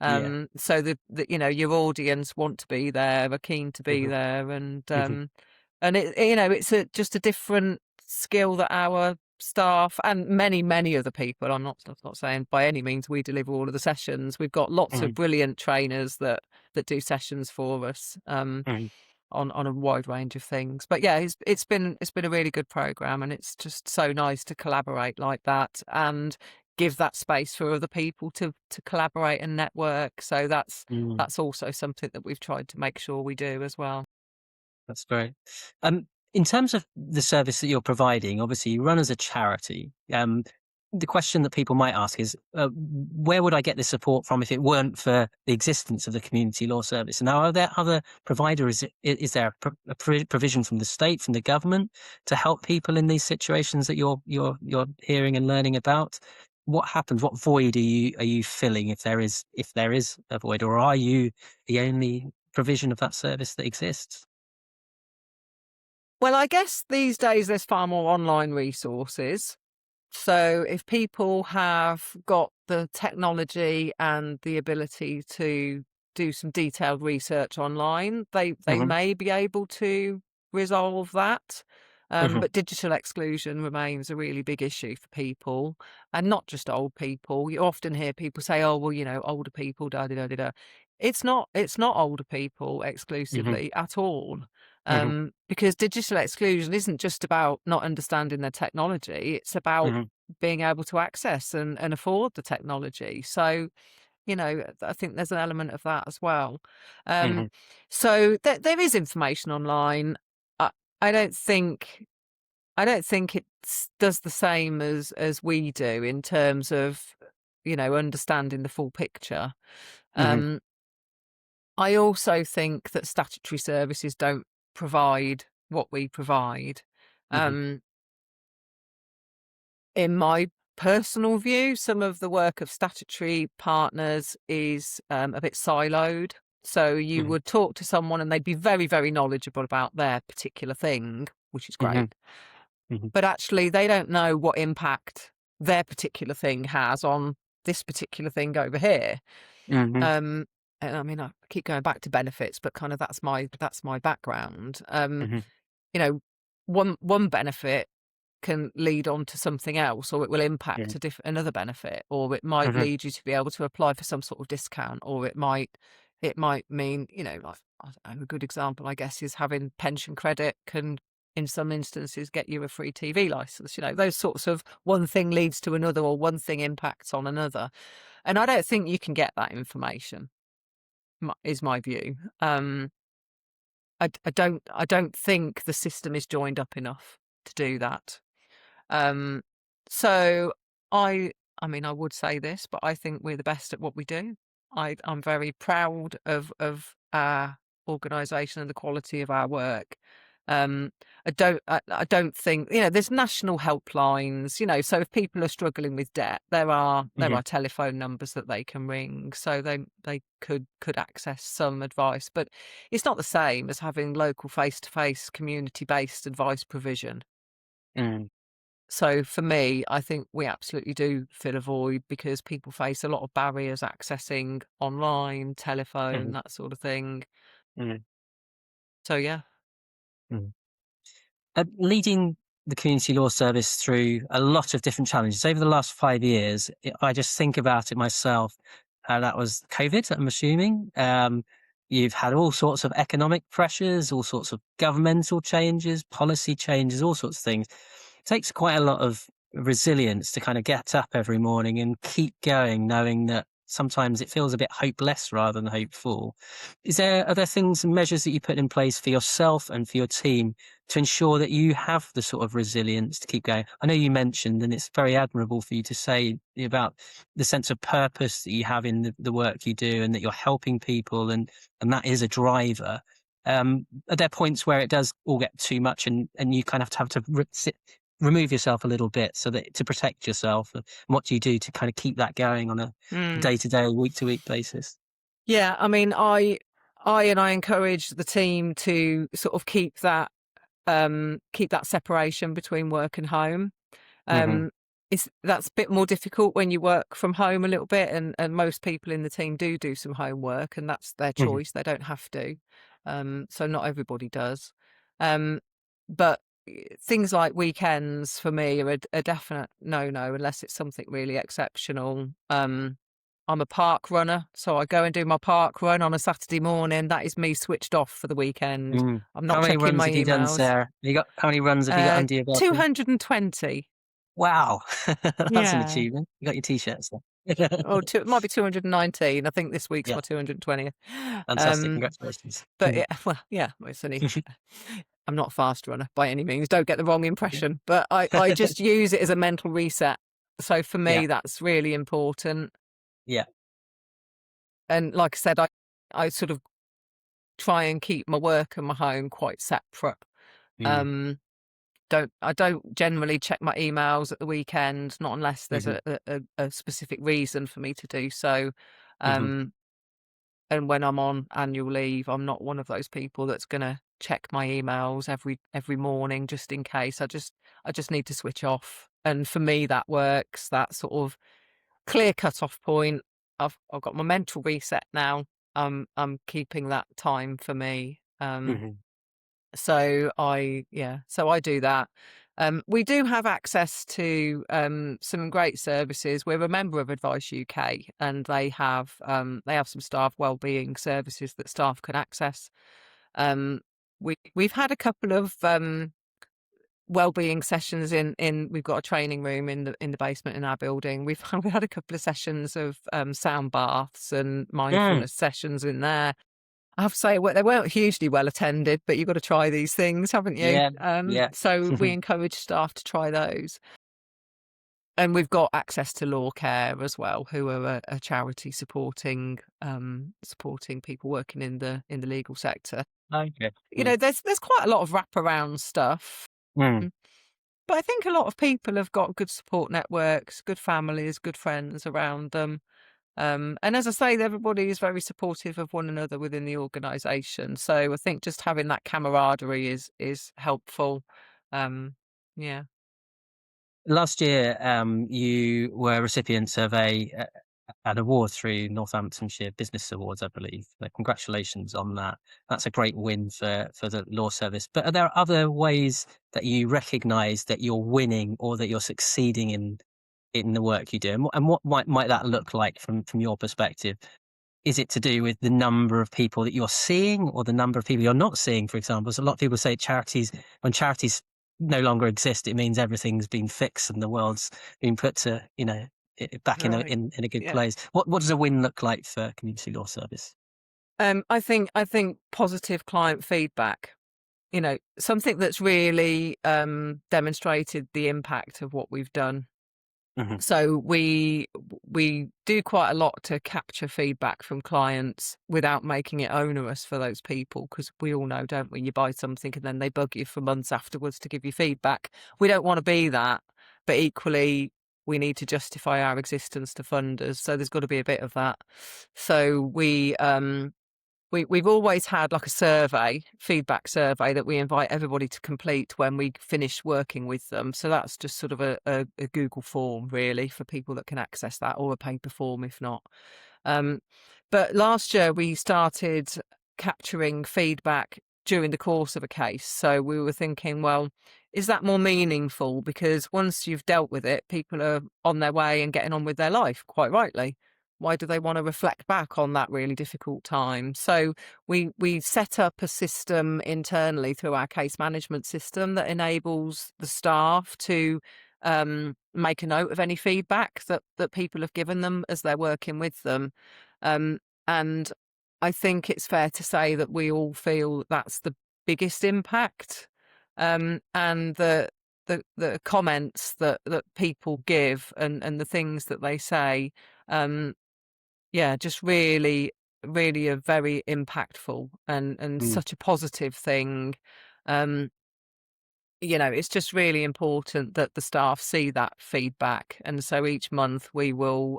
So that you know, your audience want to be there, are keen to be there, and it, you know, it's just a different skill that our staff and many other people, I'm not saying by any means we deliver all of the sessions. We've got lots of brilliant trainers that do sessions for us on a wide range of things. But yeah, it's been a really good program, and it's just so nice to collaborate like that and give that space for other people to collaborate and network. So that's also something that we've tried to make sure we do as well. That's great. In terms of the service that you're providing, obviously you run as a charity. The question that people might ask is, where would I get this support from if it weren't for the existence of the community law service? And now, are there other providers? Is there a provision from the state, from the government, to help people in these situations that you're hearing and learning about? What happens? What void are you filling if there is a void, or are you the only provision of that service that exists? Well, I guess these days there's far more online resources. So if people have got the technology and the ability to do some detailed research online, they may be able to resolve that. But digital exclusion remains a really big issue for people, and not just old people. You often hear people say, "Oh, well, you know, older people, da da da da da." It's not older people exclusively at all. Because digital exclusion isn't just about not understanding their technology, it's about being able to access and afford the technology. So, you know, I think there's an element of that as well. So there is information online. I don't think it does the same as we do in terms of, you know, understanding the full picture. I also think that statutory services don't provide what we provide. In my personal view, some of the work of statutory partners is a bit siloed. So you would talk to someone and they'd be very, very knowledgeable about their particular thing, which is great. But actually, they don't know what impact their particular thing has on this particular thing over here. And I mean, I keep going back to benefits, but kind of that's my background. You know, one benefit can lead on to something else, or it will impact another benefit, or it might lead you to be able to apply for some sort of discount, or it might mean, you know, like, I don't know, a good example, I guess, is having pension credit can, in some instances, get you a free TV license. You know, those sorts of one thing leads to another, or one thing impacts on another. And I don't think you can get that information, is my view. I don't think the system is joined up enough to do that. So I mean, I would say this, but I think we're the best at what we do. I'm very proud of our organisation and the quality of our work. I don't think, you know, there's national helplines, you know, so if people are struggling with debt, there are telephone numbers that they can ring, so they could access some advice, but it's not the same as having local face-to-face community-based advice provision. So for me, I think we absolutely do fill a void because people face a lot of barriers accessing online, telephone, that sort of thing. So yeah. Leading the community law service through a lot of different challenges over the last 5 years, I just think about it myself. That was COVID, I'm assuming. You've had all sorts of economic pressures, all sorts of governmental changes, policy changes, all sorts of things. It takes quite a lot of resilience to kind of get up every morning and keep going, knowing that sometimes it feels a bit hopeless rather than hopeful. Are there things and measures that you put in place for yourself and for your team to ensure that you have the sort of resilience to keep going? I know you mentioned, and it's very admirable for you to say about the sense of purpose that you have in the work you do, and that you're helping people, and that is a driver. Are there points where it does all get too much and you kind of have to remove yourself a little bit so that to protect yourself? And what do you do to kind of keep that going on a day-to-day, week-to-week basis? Yeah, I mean, I encourage the team to sort of keep that separation between work and home. Mm-hmm. That's a bit more difficult when you work from home a little bit, and most people in the team do some homework, and that's their Mm-hmm. choice. They don't have to. So not everybody does. But things like weekends for me are a definite no-no unless it's something really exceptional. I'm a park runner, so I go and do my park run on a Saturday morning. That is me switched off for the weekend. Mm. I'm not How many checking runs my have you done, emails. Sarah? How many runs have you got under your belt? 220. Wow, that's an Yeah. achievement. You got your t-shirts there. It might be 219. I think this week's Yeah, my 220th. fantastic. Congratulations. But it's only. I'm not a fast runner by any means. Don't get the wrong impression. But I just use it as a mental reset. So for Yeah, me, that's really important. yeah. And like I said, I sort of try and keep my work and my home quite separate. Mm. Um, I don't generally check my emails at the weekend, not unless there's Mhm, a specific reason for me to do so. mhm, Um, and when I'm on annual leave, I'm not one of those people that's going to check my emails every morning just in case. I just need to switch off, and for me that works. That sort of clear cut off point. I've got my mental reset now. I'm keeping that time for me. mhm, So I do that. We do have access to some great services. We're a member of Advice UK, and they have some staff wellbeing services that staff can access. Um, we've had a couple of wellbeing sessions in we've got a training room in the basement in our building. We had a couple of sessions of sound baths and mm. mindfulness sessions in there. I have to say, they weren't hugely well attended, but you've got to try these things, haven't you? Yeah, yeah. So we encourage staff to try those. And we've got access to Law Care as well, who are a charity supporting people working in the legal sector. Okay. You know, there's quite a lot of wraparound stuff. Mm. But I think a lot of people have got good support networks, good families, good friends around them. And as I say, everybody is very supportive of one another within the organisation. So I think just having that camaraderie is helpful. Yeah. Last year, you were recipients of an award through Northamptonshire Business Awards, I believe. So congratulations on that. That's a great win for the law service. But are there other ways that you recognise that you're winning or that you're succeeding in the work you do? And what might that look like from your perspective? Is it to do with the number of people that you're seeing or the number of people you're not seeing, for example? So a lot of people say when charities no longer exist, it means everything's been fixed and the world's been put to, back in a, Right. in a good Yeah. place. What does a win look like for community law service? I think positive client feedback. You know, something that's really demonstrated the impact of what we've done. Hmm. So we do quite a lot to capture feedback from clients without making it onerous for those people, because we all know, don't we? You buy something and then they bug you for months afterwards to give you feedback. We don't want to be that, but equally we need to justify our existence to funders. So there's got to be a bit of that. So we've always had like a feedback survey that we invite everybody to complete when we finish working with them. So that's just sort of a Google form really for people that can access that, or a paper form if not. But last year we started capturing feedback during the course of a case. So we were thinking, well, is that more meaningful? Because once you've dealt with it, people are on their way and getting on with their life, quite rightly. Why do they want to reflect back on that really difficult time? So we set up a system internally through our case management system that enables the staff to make a note of any feedback that people have given them as they're working with them. And I think it's fair to say that we all feel that's the biggest impact. And the comments that people give and the things that they say, just really, really are very impactful and Mm. such a positive thing. Um, it's just really important that the staff see that feedback. And so each month we will,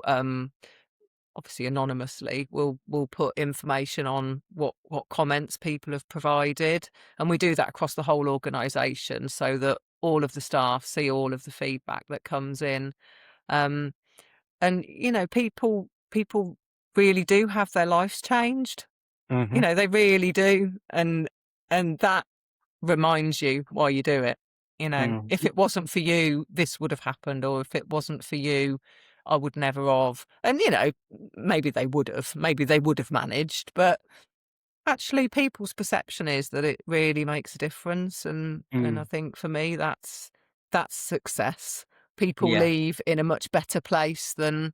obviously anonymously, we'll put information on what comments people have provided. And we do that across the whole organisation so that all of the staff see all of the feedback that comes in. And, people really do have their lives changed. Mm-hmm. They really do. And that reminds you why you do it. If it wasn't for you, this would have happened, or if it wasn't for you, I would never have. And maybe they would have managed, but actually people's perception is that it really makes a difference. And I think for me that's success. People Yeah. leave in a much better place than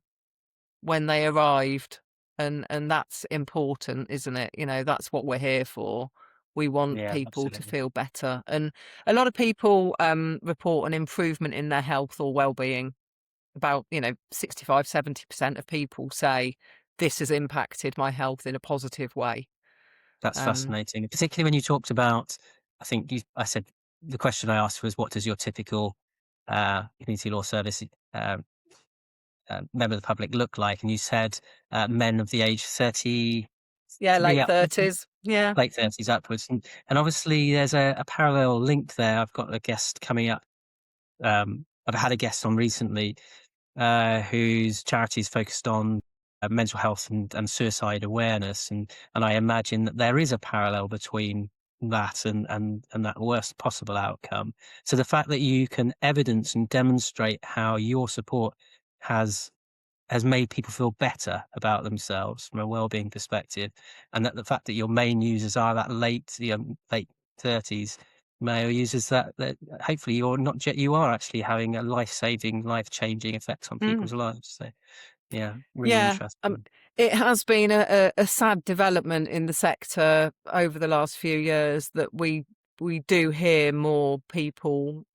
when they arrived, and that's important, isn't it? That's what we're here for. We want Yeah, people to absolutely. feel better. And a lot of people report an improvement in their health or well-being. About 65-70% of people say this has impacted my health in a positive way. That's fascinating, particularly when you talked about, I said, the question I asked was, what does your typical community law service member of the public look like? And you said men of the age 30, Late upwards, 30s. Yeah. late 30s upwards. And obviously there's a parallel link there. I've got a guest coming up. I've had a guest on recently whose charity is focused on mental health and suicide awareness. And I imagine that there is a parallel between that and that worst possible outcome. So the fact that you can evidence and demonstrate how your support has made people feel better about themselves from a well-being perspective, and that the fact that your main users are that late 30s male users, that hopefully you are actually having a life-saving, life-changing effect on people's lives. So yeah, really Yeah, interesting. it has been a sad development in the sector over the last few years that we do hear more people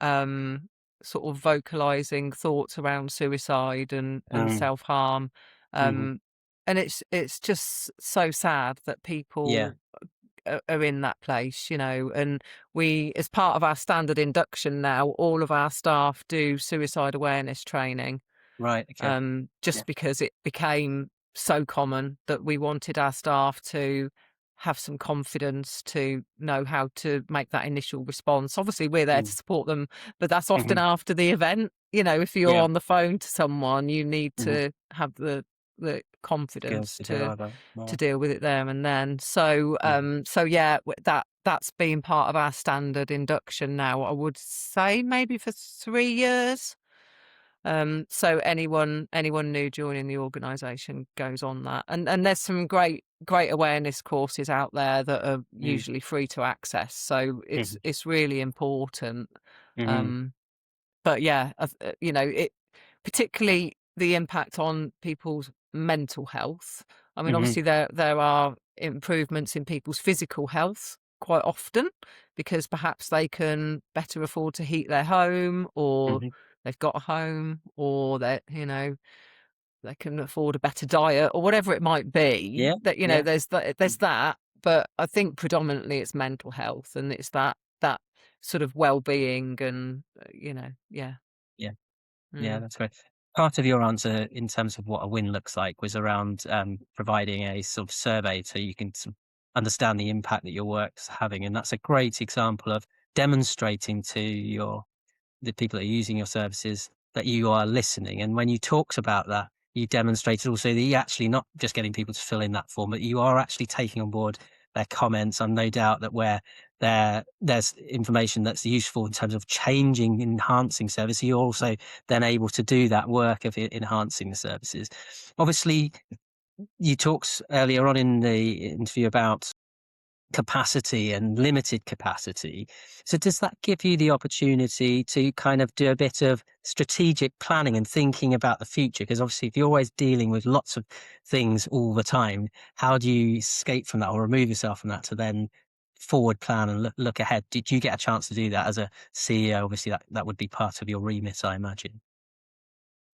sort of vocalizing thoughts around suicide and Mm. self-harm. Hmm. And it's just so sad that Yeah. people are in that place, and we, as part of our standard induction now, all of our staff do suicide awareness training. Right. Okay. Yeah. Just because it became so common that we wanted our staff to have some confidence to know how to make that initial response. Obviously, we're there to Mm. support them, but that's often Hmm. after the event. If you're Yeah. on the phone to someone, you need Hmm. to have the Skills confidence to to deliver. Yeah. deal with it there and then. So, Mhm. yeah, that's been part of our standard induction now. I would say maybe for 3 years. So anyone new joining the organisation goes on that, and there's some great awareness courses out there that are Mm. usually free to access. So Mhm. it's really important. Mhm. Um, but yeah, it, particularly the impact on people's mental health. I mean, Mhm. obviously there are improvements in people's physical health quite often because perhaps they can better afford to heat their home, or Mhm. they've got a home, or they can afford a better diet, or whatever it might be. Yeah. That Yeah. there's that, but I think predominantly it's mental health, and it's that sort of well-being, and yeah. Yeah. Yeah, Mm. that's great. Part of your answer in terms of what a win looks like was around providing a sort of survey so you can sort of understand the impact that your work's having. And that's a great example of demonstrating to the people that are using your services that you are listening. And when you talked about that, you demonstrated also that you're actually not just getting people to fill in that form, but you are actually taking on board their comments. And no doubt that where there's information that's useful in terms of changing, enhancing service, you're also then able to do that work of enhancing the services. Obviously, you talked earlier on in the interview about capacity and limited capacity. So does that give you the opportunity to kind of do a bit of strategic planning and thinking about the future? Because obviously if you're always dealing with lots of things all the time, how do you escape from that or remove yourself from that to then forward plan and look ahead? Did you get a chance to do that as a CEO? Obviously that would be part of your remit, I imagine.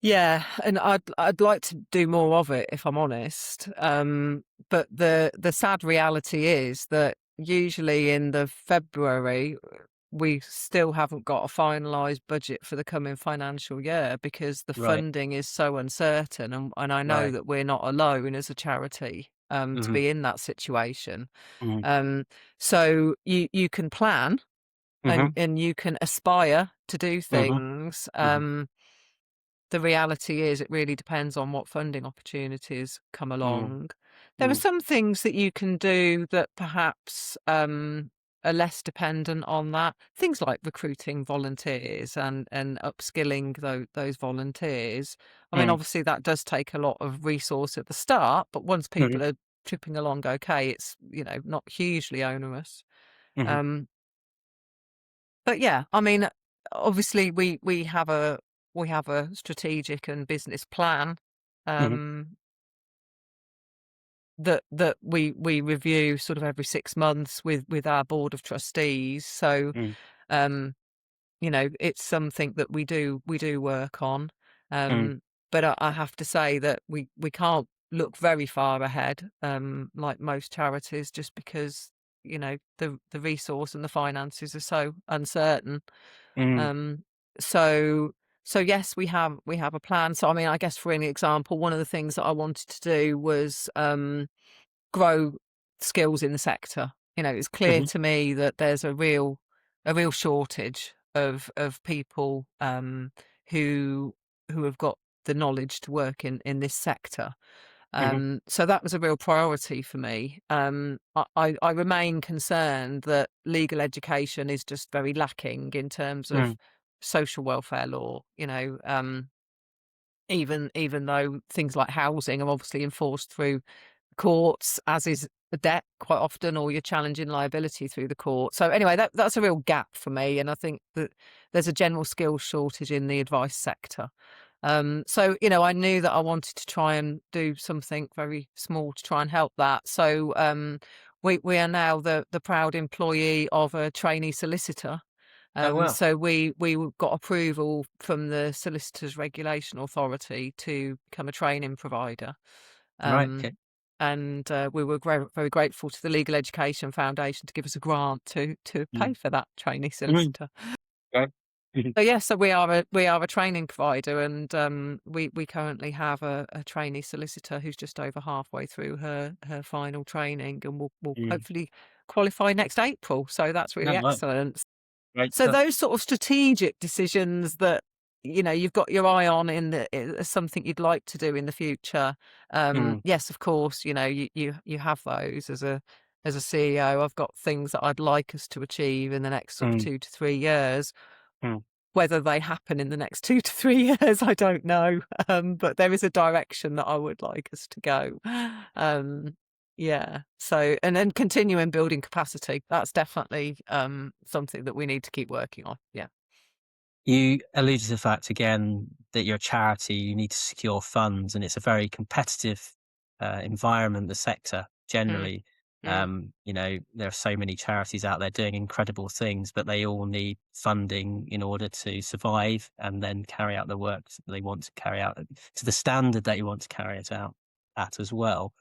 Yeah, and I'd like to do more of it, if I'm honest. But the sad reality is that usually in the February, we still haven't got a finalised budget for the coming financial year because the Right. funding is so uncertain, and I know Right. that we're not alone as a charity to Mm-hmm. be in that situation. Mm-hmm. So you can plan Mm-hmm. and you can aspire to do Mm-hmm. things. Mm-hmm. The reality is it really depends on what funding opportunities come along. There are Mm-hmm. some things that you can do that perhaps are less dependent on that. Things like recruiting volunteers and upskilling those volunteers. I mean, obviously that does take a lot of resource at the start, but once Mm-hmm. people are tripping along okay, it's, not hugely onerous. Mm-hmm. Um, but yeah, I mean, obviously we have a strategic and business plan Mm-hmm. that we review sort of every 6 months with our board of trustees. So um, it's something that we do work on. Mm-hmm. But I have to say that we can't look very far ahead, like most charities, just because the resource and the finances are so uncertain. Mm-hmm. Um, so so yes, we have a plan. So I mean, I guess for an example, one of the things that I wanted to do was grow skills in the sector. It's clear Mm-hmm. to me that there's a real shortage of people who have got the knowledge to work in this sector. Mm-hmm. So that was a real priority for me. I remain concerned that legal education is just very lacking in terms of social welfare law. Even though things like housing are obviously enforced through courts, as is the debt quite often, or you're challenging liability through the court. So anyway, that's a real gap for me, and I think that there's a general skills shortage in the advice sector. So I knew that I wanted to try and do something very small to try and help that. So we are now the proud employee of a trainee solicitor. Oh, wow. So we got approval from the Solicitors Regulation Authority to become a training provider. Right. Um, Okay. and we were very grateful to the Legal Education Foundation to give us a grant to pay for that trainee Mm-hmm. solicitor. Right. Mhm. So yes, so we are a training provider, and we currently have a trainee solicitor who's just over halfway through her final training, and will Mm. hopefully qualify next April. So that's really Oh, wow. excellent. Great So stuff. those sort of strategic decisions that you've got your eye on as something you'd like to do in the future. Mm. Yes, of course, you have those as a CEO. I've got things that I'd like us to achieve in the next sort of Mm. 2 to 3 years. Mm. Whether they happen in the next 2 to 3 years, I don't know. But there is a direction that I would like us to go. Yeah. So, and then continuing building capacity. That's definitely something that we need to keep working on. Yeah. You alluded to the fact again that you're a charity, you need to secure funds, and it's a very competitive environment, the sector Mm, generally. mm. There are so many charities out there doing incredible things, but they all need funding in order to survive and then carry out the work that they want to carry out to the standard that you want to carry it out at as well.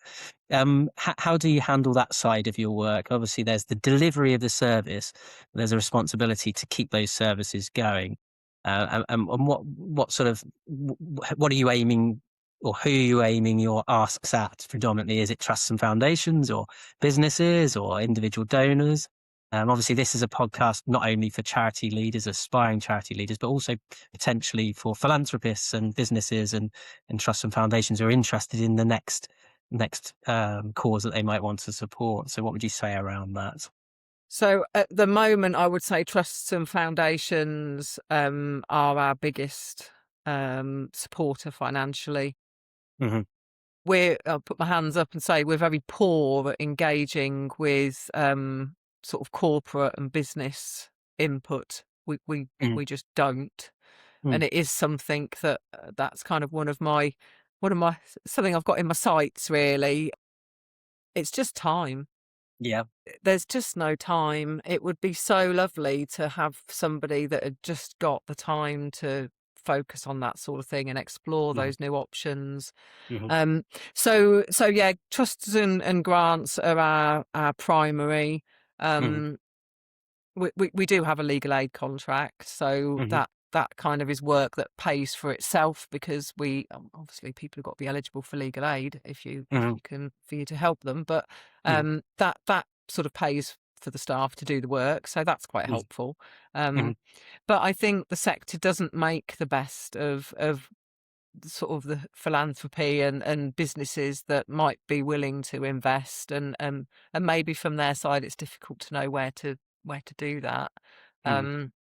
How do you handle that side of your work? Obviously, there's the delivery of the service. There's a responsibility to keep those services going. And what sort of what are you aiming, or who are you aiming your asks at predominantly? Is it trusts and foundations, or businesses, or individual donors? Obviously, this is a podcast not only for charity leaders, aspiring charity leaders, but also potentially for philanthropists and businesses and trusts and foundations who are interested in the next cause that they might want to support. So what would you say around that? So at the moment, I would say trusts and foundations are our biggest supporter financially. Mm-hmm. I'll put my hands up and say we're very poor at engaging with sort of corporate and business input. We just don't, Mm-hmm. and it is something that's kind of one of my something I've got in my sights really. It's just time. Yeah. There's just no time. It would be so lovely to have somebody that had just got the time to focus on that sort of thing and explore Mm-hmm. those new options. Mm-hmm. So yeah, trusts and grants are our primary. Mm-hmm. we do have a legal aid contract, so Hmm. that kind of is work that pays for itself, because we obviously, people have got to be eligible for legal aid if you Hmm. can, for you to help them, but Hmm. that sort of pays for the staff to do the work, so that's quite helpful. Hmm. But I think the sector doesn't make the best of sort of the philanthropy and businesses that might be willing to invest, and maybe from their side it's difficult to know where to do that. Hmm. Um,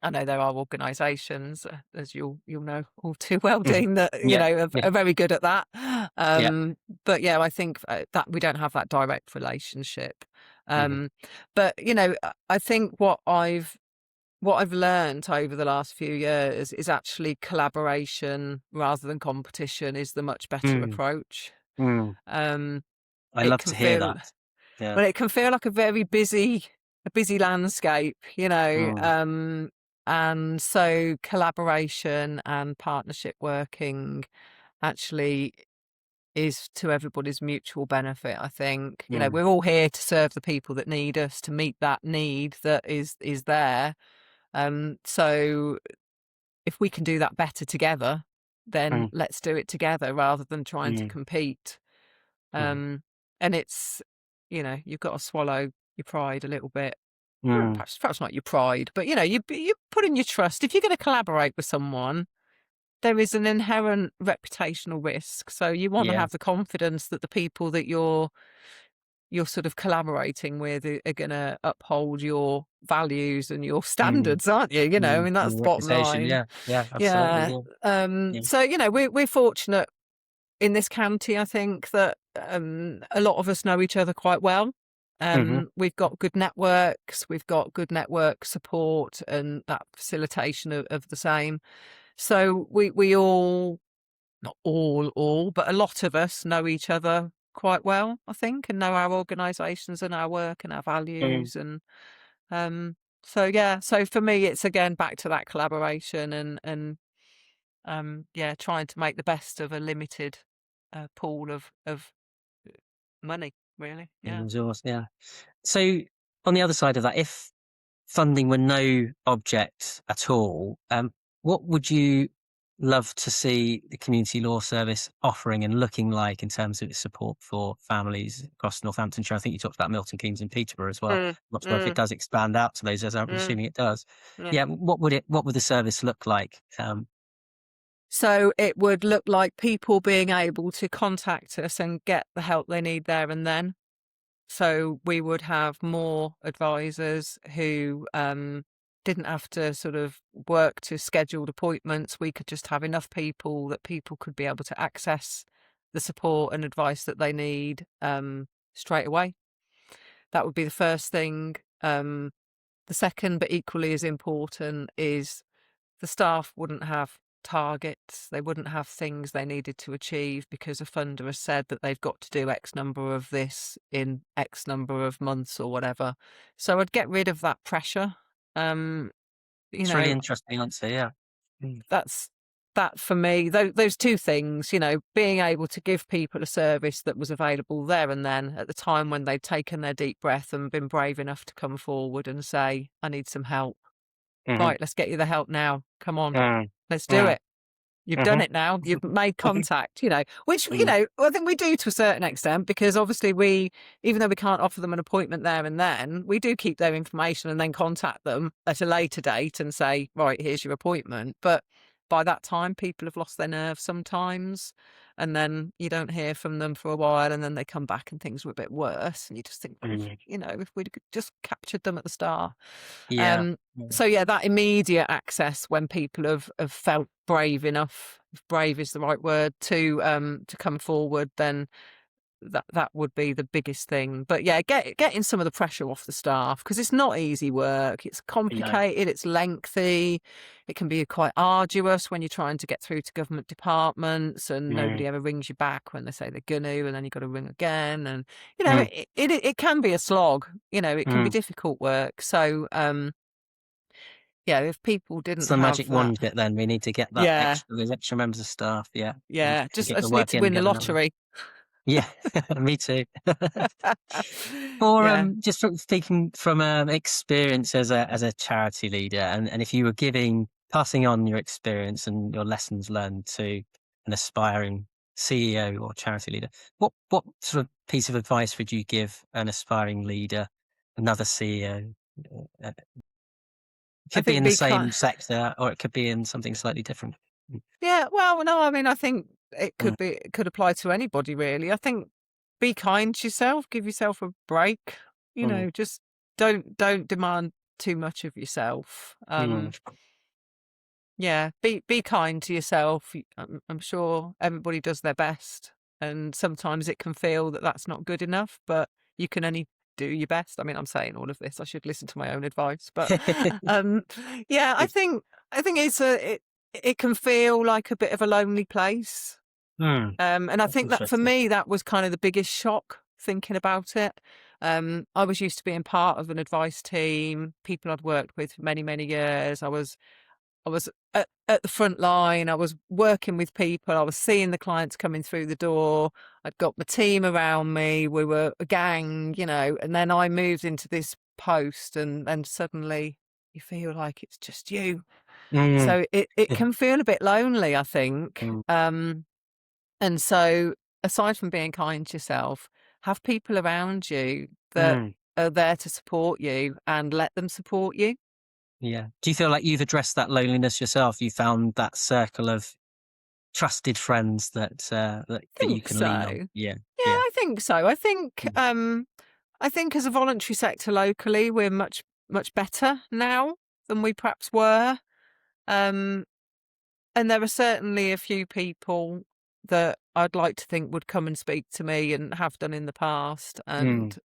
I know there are organisations, as you'll know all too well, Hmm. Dean, that Yeah. Yeah. are very good at that. Yeah. But yeah, I think that we don't have that direct relationship. Hmm. But I think what I've learned over the last few years is actually collaboration rather than competition is the much better Mm. approach. Mm. Um, I it love can to hear feel that. Yeah. well, it can feel like a busy landscape, Mm. and so collaboration and partnership working actually is to everybody's mutual benefit. I think Mm. we're all here to serve the people that need us, to meet that need that is there. So if we can do that better together, then Mm. let's do it together rather than trying to Mm. compete. Mm. And it's, you've got to swallow your pride a little bit. Well, Mm. perhaps not your pride, but you put in your trust. If you're going to collaborate with someone, there is an inherent reputational risk. So you want to Yeah. have the confidence that the people that you're sort of collaborating with are going to uphold your values and your Mm. standards, aren't you? I Mm. mean, that's And the bottom reputation. line. Yeah. Yeah. Absolutely. Yeah. Yeah. Yeah. So we're fortunate in this county. I think that a lot of us know each other quite well. Mm-hmm. We've got good networks. We've got good network support and that facilitation of the same. So we all, not all, but a lot of us know each other quite well, I think, and know our organisations and our work and our Mm. values. And so yeah, so for me, it's again back to that collaboration and yeah, trying to make the best of a limited pool of money, really. Yeah. Resource. Yeah. So on the other side of that, if funding were no object at all, what would you love to see the community law service offering and looking like in terms of its support for families across Northamptonshire? I think you talked about Milton Keynes and Peterborough as well. Mm, Not sure if it mm, does expand out to those, as I'm mm, assuming it does. yeah. Yeah, what would the service look like? So it would look like people being able to contact us and get the help they need there and then. So we would have more advisors who didn't have to sort of work to scheduled appointments. We could just have enough people that people could be able to access the support and advice that they need straight away. That would be the first thing. The second, but equally as important, is the staff wouldn't have targets. They wouldn't have things they needed to achieve because a funder has said that they've got to do X number of this in X number of months or whatever. So I'd get rid of that pressure. Um, you It's a really know, interesting answer. Yeah. Mm. that's that for me. Those two things, being able to give people a service that was available there and then at the time when they'd taken their deep breath and been brave enough to come forward and say, I need some help. Mm-hmm. Right, let's get you the help now. Come on, Mm. let's do Mm. it. You've done Mm-hmm. it now. You've made contact, which, Mm. I think we do to a certain extent, because obviously even though we can't offer them an appointment there and then, we do keep their information and then contact them at a later date and say, right, here's your appointment. But by that time, people have lost their nerve sometimes. And then you don't hear from them for a while, and then they come back and things are a bit worse. And you just think, well, Mm. if we'd just captured them at the start. Yeah. Mm. So yeah, that immediate access when people have felt brave enough, if brave is the right word, to come forward, then that would be the biggest thing. But yeah, getting some of the pressure off the staff, because it's not easy work. It's No. complicated. It's lengthy. It can be quite arduous when you're trying to get through to government departments, and Mm. nobody ever rings you back when they say they're gonna, and then you've got to ring again. And Mm. it can be a slog. It can be Mm. difficult work. So yeah, if people It's didn't the have magic that, wand bit then. We need to get that yeah, extra, those extra members of staff, yeah, and yeah, to just get the us need work to in win the again, don't we? lottery. Yeah, me too. Or Yeah, just from speaking from experience as a charity leader, and if you were passing on your experience and your lessons learned to an aspiring CEO or charity leader, what sort of piece of advice would you give an aspiring leader, another CEO? It I could be think in the be same kind. sector, or it could be in something slightly different. Yeah, well, no, I mean, I think Mm, it could apply to anybody really. I think be kind to yourself, give yourself a break. mm, Just don't demand too much of yourself. mm, Yeah, be kind to yourself. I'm sure everybody does their best, and sometimes it can feel that that's not good enough, but you can only do your best. I mean, I'm saying all of this. I should listen to my own advice, but um, yeah, Good. I think it can feel like a bit of a lonely place. Mm, And I that's think that for interesting. me, that was kind of the biggest shock thinking about it. I was used to being part of an advice team, people I'd worked with for many, many years. I was at the front line. I was working with people. I was seeing the clients coming through the door. I'd got my team around me. We were a gang, and then I moved into this post and then suddenly you feel like it's just you. Mm, So it can feel a bit lonely, I think. mm, And so aside from being kind to yourself, have people around you that mm. are there to support you and let them support you. Yeah. Do you feel like you've addressed that loneliness yourself? You found that circle of trusted friends that you Think can so. lean on? Yeah. Yeah, Yeah. I think so. Mm. I think as a voluntary sector locally, we're much better now than we perhaps were. Um, and there are certainly a few people that I'd like to think would come and speak to me and have done in the past. Mm. And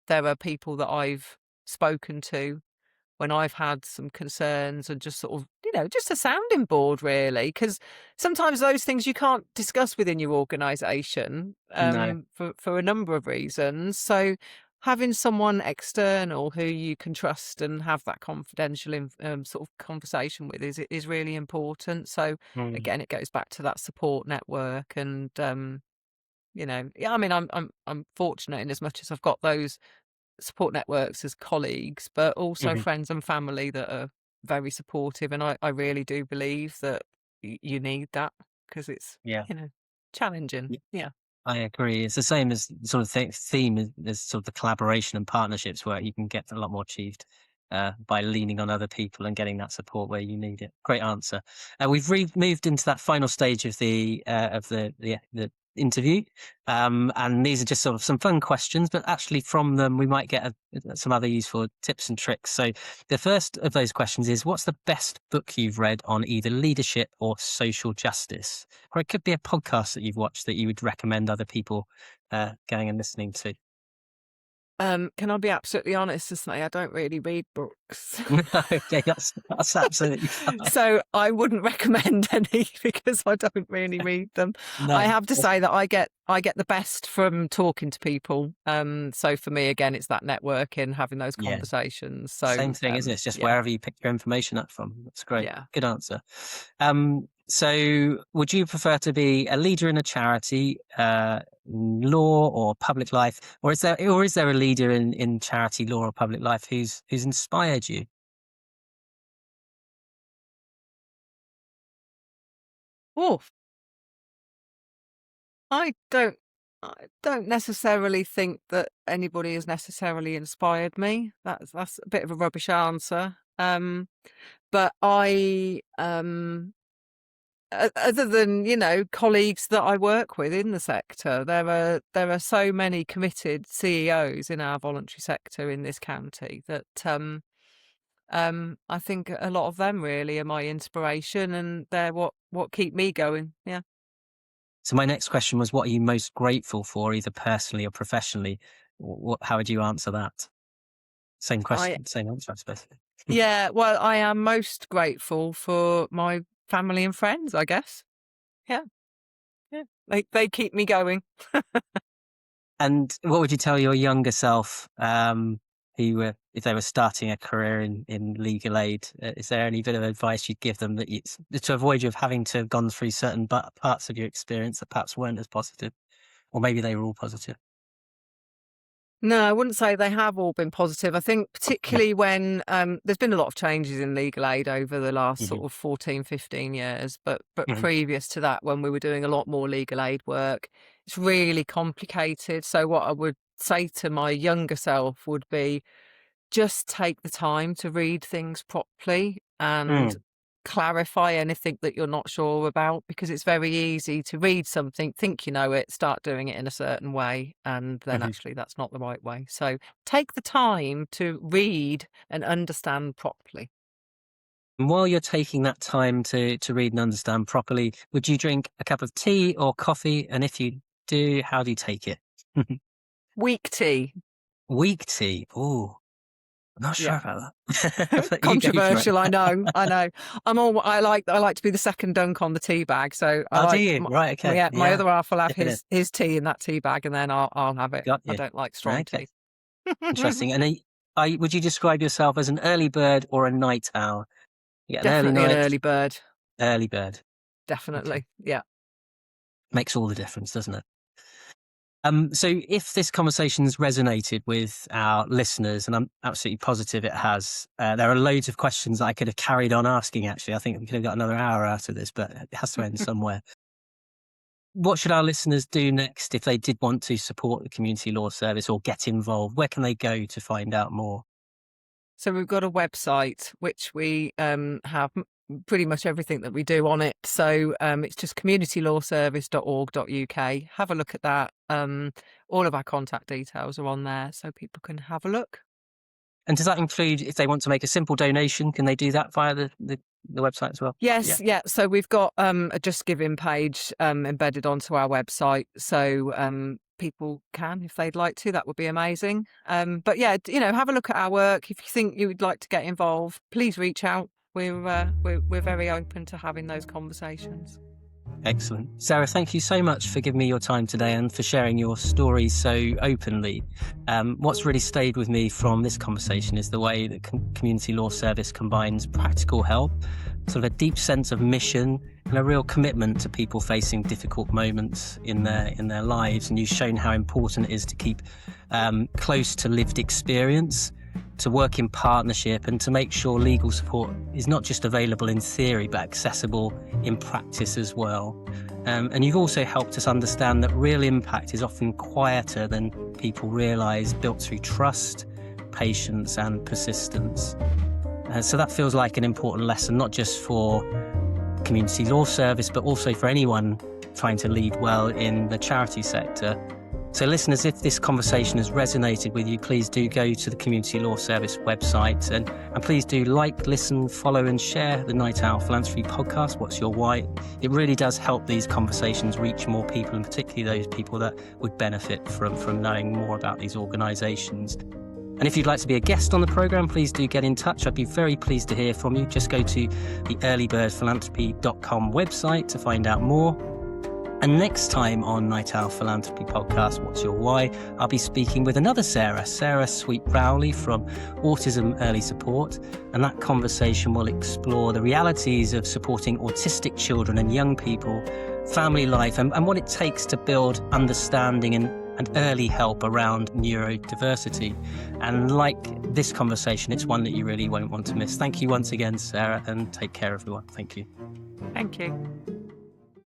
there are people that I've spoken to when I've had some concerns and just sort of, just a sounding board really, because sometimes those things you can't discuss within your organisation No. for a number of reasons. So having someone external who you can trust and have that confidential sort of conversation with is really important. So Mm. again, it goes back to that support network and yeah, I mean, I'm fortunate in as much as I've got those support networks as colleagues, but also Mhm. friends and family that are very supportive. And I really do believe that you need that because it's, Yeah. challenging. Y Yeah. I agree. It's the same as sort of theme as sort of the collaboration and partnerships where you can get a lot more achieved by leaning on other people and getting that support where you need it. Great answer. We've moved into that final stage of the interview, and these are just sort of some fun questions, but actually from them we might get some other useful tips and tricks. So the first of those questions is, what's the best book you've read on either leadership or social justice? Or it could be a podcast that you've watched that you would recommend other people going and listening to. Can I be absolutely honest and say I don't really read books? Okay, that's absolutely fine. So I wouldn't recommend any because I don't really read them. I No, have to say that I get the best from talking to people. So for me, again, it's that networking, having those yeah, conversations. same So thing, isn't it? It's just yeah, wherever you pick your information up from. That's great. yeah. Good answer. So would you prefer to be a leader in a charity, law or public life, or is there a leader in charity, law or public life who's inspired you? Oh, I don't I don't necessarily think that anybody has necessarily inspired me. That's a bit of a rubbish answer. But other than, colleagues that I work with in the sector, there are so many committed CEOs in our voluntary sector in this county that I think a lot of them really are my inspiration and they're what keep me going. Yeah. So my next question was, what are you most grateful for, either personally or professionally? How would you answer that? Same I question, same answer, I suppose. Yeah, well, I am most grateful for my family and friends, I guess. Yeah, yeah. They keep me going. And what would you tell your younger self, if they were starting a career in legal aid? Is there any bit of advice you'd give them to avoid you of having to have gone through certain parts of your experience that perhaps weren't as positive? Or maybe they were all positive? No, I wouldn't say they have all been positive. I think particularly when there's been a lot of changes in legal aid over the last sort of 14, 15 years. But previous to that, when we were doing a lot more legal aid work, it's really complicated. So what I would say to my younger self would be just take the time to read things properly and clarify anything that you're not sure about, because it's very easy to read something, think you know it, start doing it in a certain way, and then actually that's not the right way. So take the time to read and understand properly. And while you're taking that time to read and understand properly, would you drink a cup of tea or coffee? And if you do, how do you take it? Weak tea. Weak tea. Oh, I'm not sure about that. Controversial, I know. I like to be the second dunk on the tea bag. So do you? Right, okay. Yeah, my other half will have his tea in that tea bag, and then I'll have it. I don't like strong tea. Interesting. And would you describe yourself as an early bird or a night owl? Definitely an early bird. Early bird. Definitely, yeah. Makes all the difference, doesn't it? So if this conversation's resonated with our listeners, and I'm absolutely positive it has, there are loads of questions that I could have carried on asking, actually. I think we could have got another hour out of this, but it has to end somewhere. What should our listeners do next if they did want to support the Community Law Service or get involved? Where can they go to find out more? So we've got a website, which we have pretty much everything that we do on it. So it's just communitylawservice.org.uk. Have a look at that. All of our contact details are on there, so people can have a look. And does that include, if they want to make a simple donation, can they do that via the website as well? Yes, yeah. So we've got a Just Giving page embedded onto our website. So people can, if they'd like to, that would be amazing. But yeah, have a look at our work. If you think you would like to get involved, please reach out. We're very open to having those conversations. Excellent. Sarah, thank you so much for giving me your time today and for sharing your story so openly. What's really stayed with me from this conversation is the way that Community Law Service combines practical help, sort of a deep sense of mission and a real commitment to people facing difficult moments in their lives. And you've shown how important it is to keep close to lived experience, to work in partnership, and to make sure legal support is not just available in theory but accessible in practice as well. And you've also helped us understand that real impact is often quieter than people realise, built through trust, patience and persistence. So that feels like an important lesson, not just for Community Law Service but also for anyone trying to lead well in the charity sector. So listeners, if this conversation has resonated with you, please do go to the Community Law Service website and please do like, listen, follow and share the Night Owl Philanthropy Podcast, What's Your Why? It really does help these conversations reach more people, and particularly those people that would benefit from knowing more about these organisations. And if you'd like to be a guest on the programme, please do get in touch. I'd be very pleased to hear from you. Just go to the earlybirdphilanthropy.com website to find out more. And next time on Night Owl Philanthropy Podcast, What's Your Why? I'll be speaking with another Sarah Sweet-Rowley from Autism Early Support. And that conversation will explore the realities of supporting autistic children and young people, family life, and what it takes to build understanding and early help around neurodiversity. And like this conversation, it's one that you really won't want to miss. Thank you once again, Sarah, and take care, everyone. Thank you. Thank you.